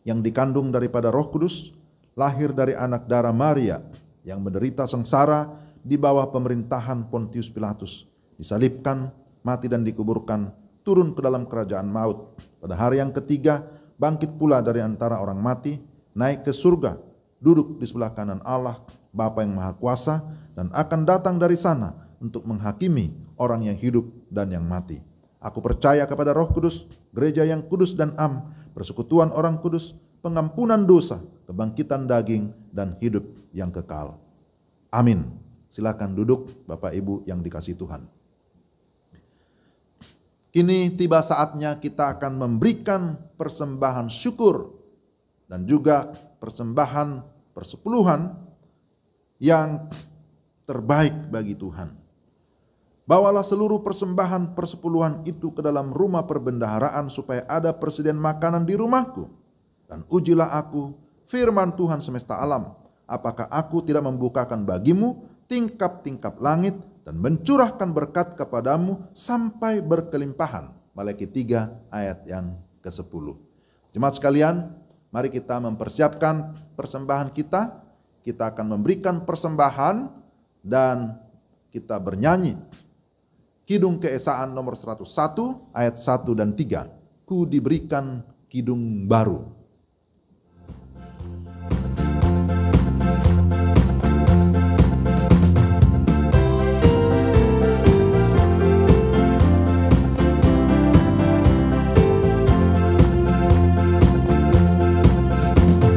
yang dikandung daripada Roh Kudus, lahir dari anak darah Maria, yang menderita sengsara di bawah pemerintahan Pontius Pilatus, disalibkan, mati dan dikuburkan, turun ke dalam kerajaan maut. Pada hari yang ketiga, bangkit pula dari antara orang mati, naik ke surga, duduk di sebelah kanan Allah, Bapa yang Maha Kuasa, dan akan datang dari sana untuk menghakimi orang yang hidup dan yang mati. Aku percaya kepada Roh Kudus, gereja yang kudus dan am, persekutuan orang kudus, pengampunan dosa, kebangkitan daging, dan hidup yang kekal. Amin. Silakan duduk Bapak Ibu yang dikasihi Tuhan. Kini tiba saatnya kita akan memberikan persembahan syukur dan juga persembahan persepuluhan yang terbaik bagi Tuhan. Bawalah seluruh persembahan persepuluhan itu ke dalam rumah perbendaharaan supaya ada persediaan makanan di rumahku. Dan ujilah aku, firman Tuhan semesta alam, apakah aku tidak membukakan bagimu tingkap-tingkap langit dan mencurahkan berkat kepadamu sampai berkelimpahan. Malaki 3 ayat yang ke-10. Jemaat sekalian, mari kita mempersiapkan persembahan kita. Kita akan memberikan persembahan dan kita bernyanyi Kidung Keesaan nomor 101 ayat 1 dan 3. Ku diberikan kidung baru.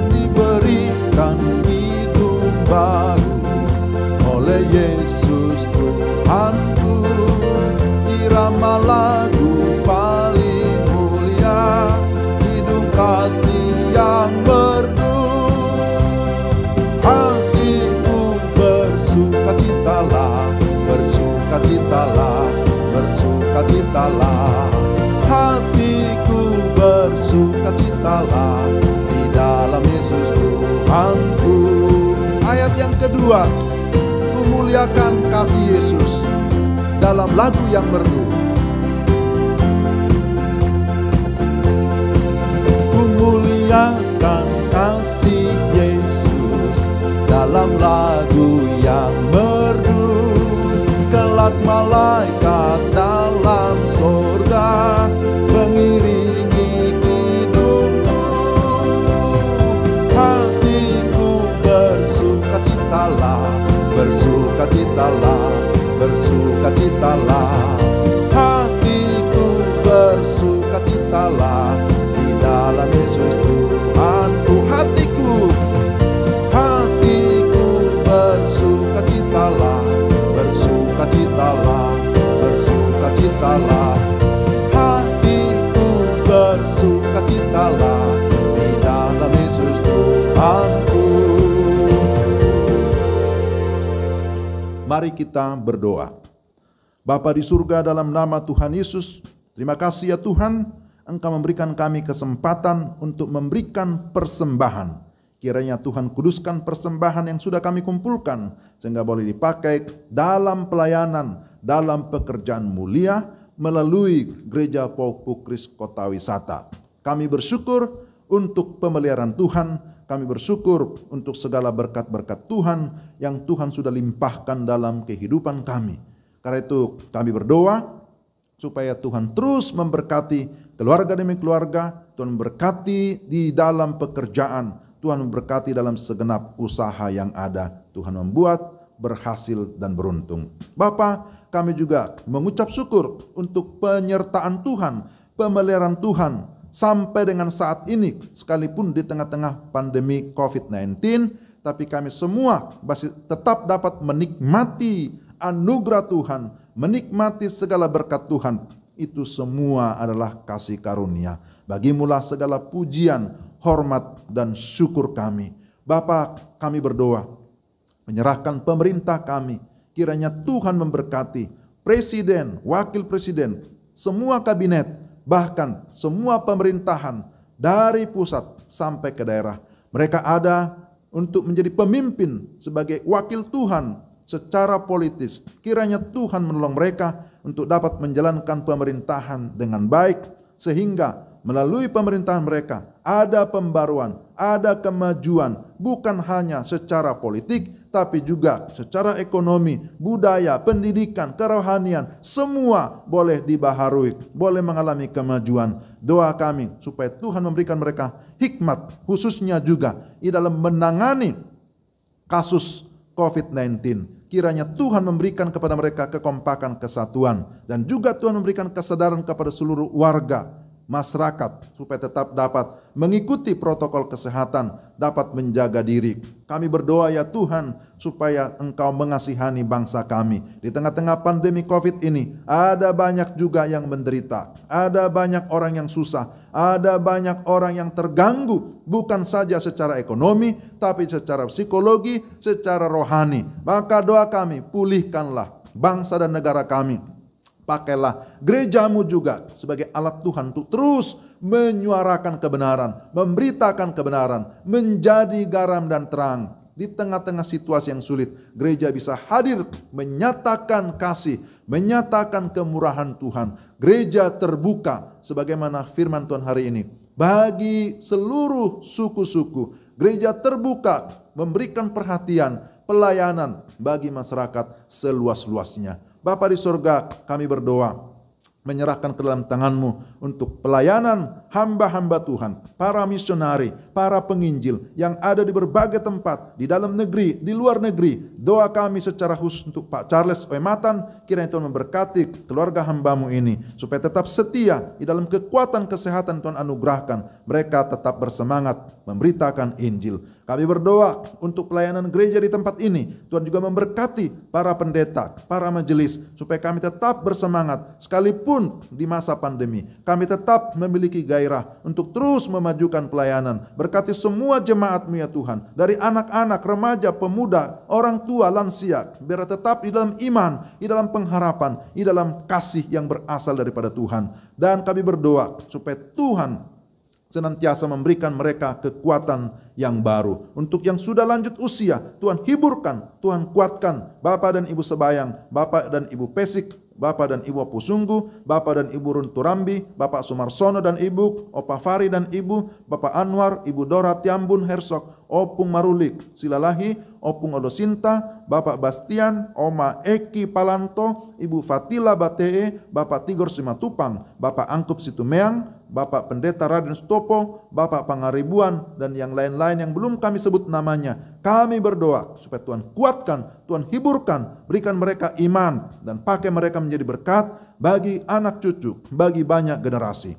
Diberikan kidung baru oleh Yesus Tuhanku, irama lagu paling mulia, kidung kasih yang merdu. Hatiku bersukacitalah, bersukacitalah, bersukacitalah. Hatiku bersukacitalah di dalam Yesus Tuhanku. Ayat yang kedua, ku muliakan kasih Yesus dalam lagu yang merdu. Ku muliakan kasih Yesus dalam lagu yang merdu. Kelak malaikat dalam sorga mengiringi kidungku. Hatiku bersukacitalah, bersukacitalah, bersukacitalah. Hatiku bersukacitalah di dalam Yesus Tuhanku. Hatiku bersukacitalah, bersukacitalah, bersukacitalah. Hatiku bersukacitalah di dalam Yesus Tuhanku. Mari kita berdoa. Bapa di surga, dalam nama Tuhan Yesus, terima kasih ya Tuhan, Engkau memberikan kami kesempatan untuk memberikan persembahan. Kiranya Tuhan kuduskan persembahan yang sudah kami kumpulkan, sehingga boleh dipakai dalam pelayanan, dalam pekerjaan mulia, melalui Gereja Pokpukris Kota Wisata. Kami bersyukur untuk pemeliharaan Tuhan, kami bersyukur untuk segala berkat-berkat Tuhan yang Tuhan sudah limpahkan dalam kehidupan kami. Karena itu kami berdoa supaya Tuhan terus memberkati keluarga demi keluarga, Tuhan memberkati di dalam pekerjaan, Tuhan memberkati dalam segenap usaha yang ada. Tuhan membuat berhasil dan beruntung. Bapa, kami juga mengucap syukur untuk penyertaan Tuhan, pemeliharaan Tuhan sampai dengan saat ini, sekalipun di tengah-tengah pandemi COVID-19, tapi kami semua masih tetap dapat menikmati anugerah Tuhan, menikmati segala berkat Tuhan. Itu semua adalah kasih karunia. Bagimulah segala pujian, hormat dan syukur kami. Bapa, kami berdoa, menyerahkan pemerintah kami, kiranya Tuhan memberkati presiden, wakil presiden, semua kabinet, bahkan semua pemerintahan dari pusat sampai ke daerah. Mereka ada untuk menjadi pemimpin sebagai wakil Tuhan secara politis. Kiranya Tuhan menolong mereka untuk dapat menjalankan pemerintahan dengan baik, sehingga melalui pemerintahan mereka ada pembaruan, ada kemajuan, bukan hanya secara politik, tapi juga secara ekonomi, budaya, pendidikan, kerohanian, semua boleh dibaharui, boleh mengalami kemajuan. Doa kami supaya Tuhan memberikan mereka hikmat, khususnya juga di dalam menangani kasus COVID-19. Kiranya Tuhan memberikan kepada mereka kekompakan, kesatuan, dan juga Tuhan memberikan kesadaran kepada seluruh warga, masyarakat, supaya tetap dapat mengikuti protokol kesehatan, dapat menjaga diri. Kami berdoa ya Tuhan, supaya Engkau mengasihani bangsa kami. Di tengah-tengah pandemi COVID ini, ada banyak juga yang menderita, ada banyak orang yang susah, ada banyak orang yang terganggu, bukan saja secara ekonomi, tapi secara psikologi, secara rohani. Maka doa kami, pulihkanlah bangsa dan negara kami. Pakailah gerejamu juga sebagai alat Tuhan untuk terus menyuarakan kebenaran, memberitakan kebenaran, menjadi garam dan terang di tengah-tengah situasi yang sulit, gereja bisa hadir menyatakan kasih, menyatakan kemurahan Tuhan. Gereja terbuka sebagaimana firman Tuhan hari ini bagi seluruh suku-suku. Gereja terbuka memberikan perhatian, pelayanan bagi masyarakat seluas-luasnya. Bapa di surga, kami berdoa menyerahkan ke dalam tangan-Mu untuk pelayanan hamba-hamba Tuhan, para misionari, para penginjil yang ada di berbagai tempat, di dalam negeri, di luar negeri. Doa kami secara khusus untuk Pak Charles Oematan, kiranya Tuhan memberkati keluarga hamba-Mu ini, supaya tetap setia di dalam kekuatan kesehatan Tuhan anugerahkan. Mereka tetap bersemangat memberitakan Injil. Kami berdoa untuk pelayanan gereja di tempat ini. Tuhan juga memberkati para pendeta, para majelis, supaya kami tetap bersemangat sekalipun di masa pandemi. Kami tetap memiliki gairah untuk terus memajukan pelayanan. Berkati semua jemaat-Mu ya Tuhan, dari anak-anak, remaja, pemuda, orang tua, lansia, biar tetap di dalam iman, di dalam pengharapan, di dalam kasih yang berasal daripada Tuhan. Dan kami berdoa supaya Tuhan senantiasa memberikan mereka kekuatan yang baru. Untuk yang sudah lanjut usia, Tuhan hiburkan, Tuhan kuatkan Bapak dan Ibu Sebayang, Bapak dan Ibu Pesik, Bapak dan Ibu Pusunggu, Bapak dan Ibu Runturambi, Bapak Sumarsono dan Ibu, Opa Fari dan Ibu, Bapak Anwar, Ibu Dora Tiambun Hersok, Opung Marulik Silalahi, Opung Odosinta, Bapak Bastian, Oma Eki Palanto, Ibu Fatila Batee, Bapak Tigor Simatupang, Bapak Angkup Situmeang, Bapak Pendeta Raden Stopo, Bapak Pangaribuan, dan yang lain-lain yang belum kami sebut namanya. Kami berdoa supaya Tuhan kuatkan, Tuhan hiburkan, berikan mereka iman, dan pakai mereka menjadi berkat bagi anak cucu, bagi banyak generasi.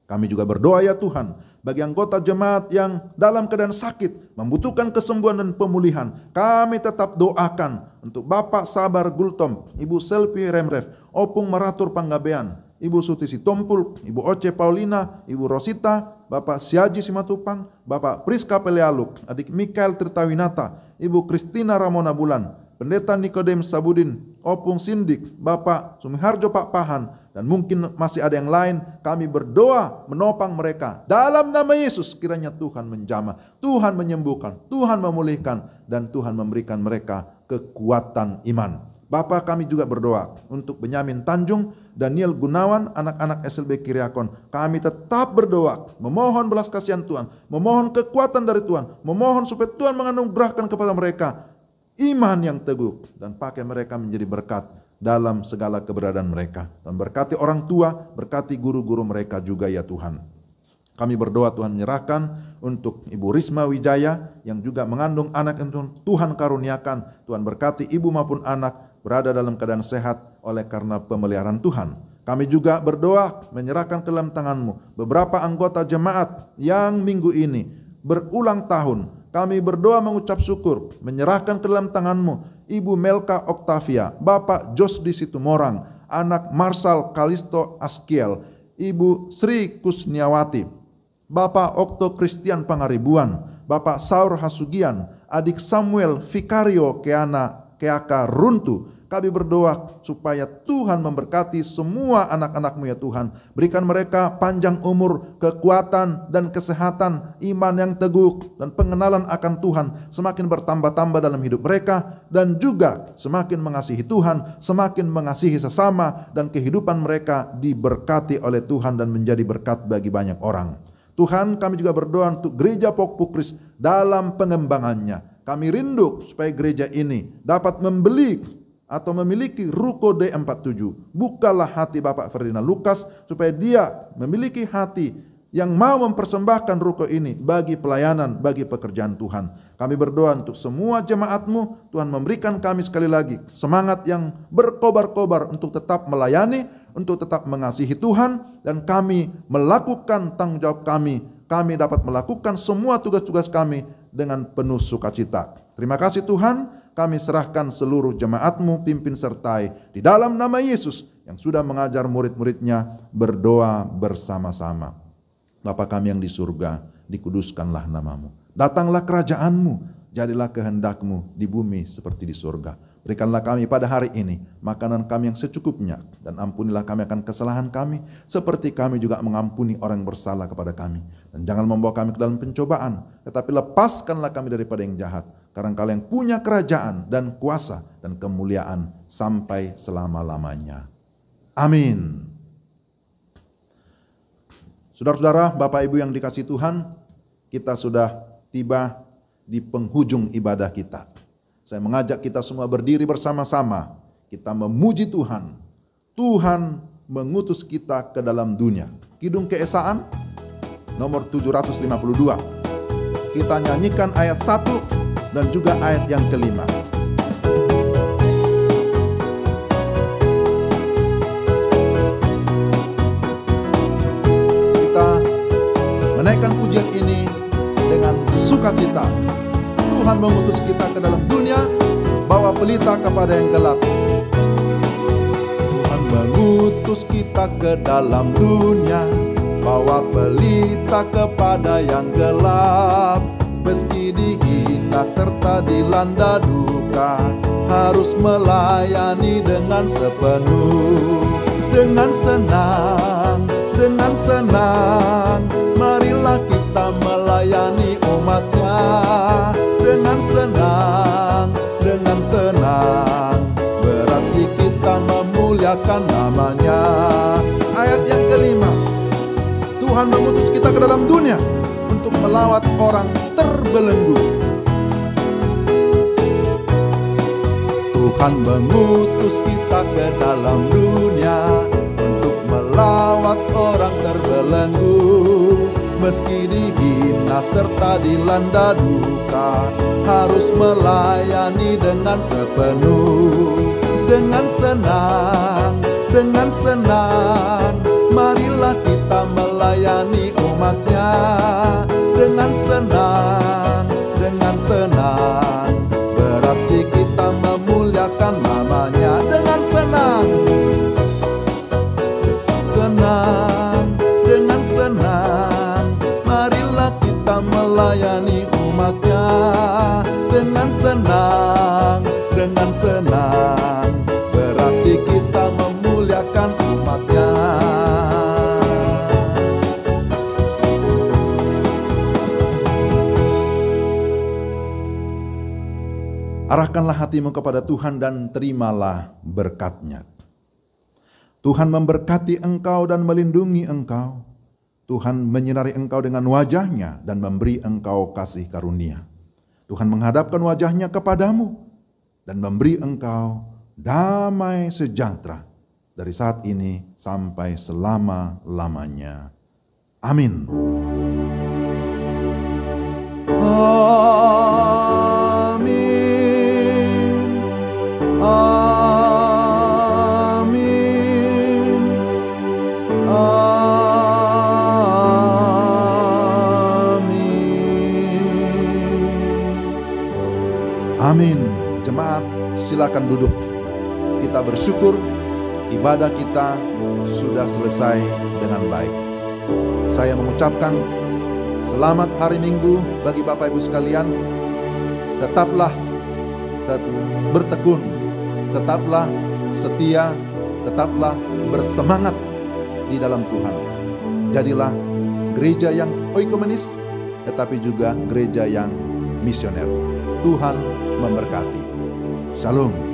Kami juga berdoa ya Tuhan, bagi anggota jemaat yang dalam keadaan sakit, membutuhkan kesembuhan dan pemulihan. Kami tetap doakan untuk Bapak Sabar Gultom, Ibu Selvi Remref, Opung Maratur Panggabean, Ibu Sutisi Tompul, Ibu Oce Paulina, Ibu Rosita, Bapak Siaji Simatupang, Bapak Priska Pelealuk, Adik Mikael Tirtawinata, Ibu Kristina Ramona Bulan, Pendeta Nikodem Sabudin, Opung Sindik, Bapak Sumiharjo Pak Pahan, dan mungkin masih ada yang lain. Kami berdoa menopang mereka. Dalam nama Yesus kiranya Tuhan menjamah, Tuhan menyembuhkan, Tuhan memulihkan, dan Tuhan memberikan mereka kekuatan iman. Bapak, kami juga berdoa untuk Benyamin Tanjung, Daniel Gunawan, anak-anak SLB Kiriakon. Kami tetap berdoa, memohon belas kasihan Tuhan, memohon kekuatan dari Tuhan, memohon supaya Tuhan menganugerahkan kepada mereka iman yang teguh, dan pakai mereka menjadi berkat dalam segala keberadaan mereka. Dan berkati orang tua, berkati guru-guru mereka juga ya Tuhan. Kami berdoa Tuhan menyerahkan untuk Ibu Risma Wijaya yang juga mengandung anak yang Tuhan karuniakan. Tuhan berkati ibu maupun anak berada dalam keadaan sehat oleh karena pemeliharaan Tuhan. Kami juga berdoa menyerahkan ke dalam tangan-Mu beberapa anggota jemaat yang minggu ini berulang tahun. Kami berdoa mengucap syukur, menyerahkan ke dalam tangan-Mu Ibu Melka Oktavia, Bapak Josdi Situmorang, anak Marsal Kalisto Askiel, Ibu Sri Kusniawati, Bapak Okto Christian Pangaribuan, Bapak Saur Hasugian, adik Samuel Vikario Keaka Runtu. Kami berdoa supaya Tuhan memberkati semua anak-anak-Mu ya Tuhan. Berikan mereka panjang umur, kekuatan dan kesehatan, iman yang teguh, dan pengenalan akan Tuhan semakin bertambah-tambah dalam hidup mereka, dan juga semakin mengasihi Tuhan, semakin mengasihi sesama, dan kehidupan mereka diberkati oleh Tuhan dan menjadi berkat bagi banyak orang. Tuhan, kami juga berdoa untuk gereja Pokpukris dalam pengembangannya. Kami rindu supaya gereja ini dapat membeli atau memiliki ruko D47. Bukalah hati Bapak Ferdinand Lukas supaya dia memiliki hati yang mau mempersembahkan ruko ini bagi pelayanan, bagi pekerjaan Tuhan. Kami berdoa untuk semua jemaat-Mu. Tuhan memberikan kami sekali lagi semangat yang berkobar-kobar untuk tetap melayani, untuk tetap mengasihi Tuhan, dan kami melakukan tanggung jawab kami. Kami dapat melakukan semua tugas-tugas kami dengan penuh sukacita. Terima kasih Tuhan, kami serahkan seluruh jemaat-Mu, pimpin sertai di dalam nama Yesus yang sudah mengajar murid-muridnya berdoa bersama-sama. Bapa kami yang di surga, dikuduskanlah nama-Mu. Datanglah kerajaan-Mu, jadilah kehendak-Mu di bumi seperti di surga. Berikanlah kami pada hari ini makanan kami yang secukupnya, dan ampunilah kami akan kesalahan kami seperti kami juga mengampuni orang yang bersalah kepada kami. Dan jangan membawa kami ke dalam pencobaan, tetapi lepaskanlah kami daripada yang jahat. karena Engkau yang punya kerajaan dan kuasa dan kemuliaan sampai selama-lamanya. Amin. Saudara-saudara, Bapak Ibu yang dikasihi Tuhan, kita sudah tiba di penghujung ibadah kita. Saya mengajak kita semua berdiri bersama-sama. Kita memuji Tuhan. Tuhan mengutus kita ke dalam dunia. Kidung Keesaan nomor 752. Kita nyanyikan ayat 1 dan juga ayat yang kelima. Kita menaikkan pujian ini dengan sukacita. Tuhan mengutus kita ke dalam dunia, bawa pelita kepada yang gelap. Tuhan mengutus kita ke dalam dunia, bawa pelita kepada yang gelap. Meski dihina serta dilanda duka, harus melayani dengan sepenuh. Dengan senang, marilah kita melayani umat-Nya. Dengan senang, berarti kita memuliakan nama-Nya. Ayat yang kelima, Tuhan mengutus kita ke dalam dunia untuk melawat orang terbelenggu. Tuhan mengutus kita ke dalam dunia untuk melawat orang terbelenggu. Meski dihina serta dilanda duka, harus melayani dengan sepenuh. Dengan senang, marilah kita melayani umat-Nya. Dengan senang, berarti kita memuliakan nama-Nya. Dengan senang, marilah kita melayani umat-Nya. Dengan senang, berarti kita memuliakan umat-Nya. Arahkanlah hatimu kepada Tuhan dan terimalah berkat-Nya. Tuhan memberkati engkau dan melindungi engkau. Tuhan menyinari engkau dengan wajah-Nya dan memberi engkau kasih karunia. Tuhan menghadapkan wajah-Nya kepadamu dan memberi engkau damai sejahtera dari saat ini sampai selama-lamanya. Amin. Amin. Amin. Amin. Jemaat, silakan duduk. Kita bersyukur ibadah kita sudah selesai dengan baik. Saya mengucapkan selamat hari Minggu bagi Bapak Ibu sekalian. Tetaplah bertekun, tetaplah setia, tetaplah bersemangat di dalam Tuhan. Jadilah gereja yang oikomenis, tetapi juga gereja yang misioner. Tuhan memberkati. Shalom.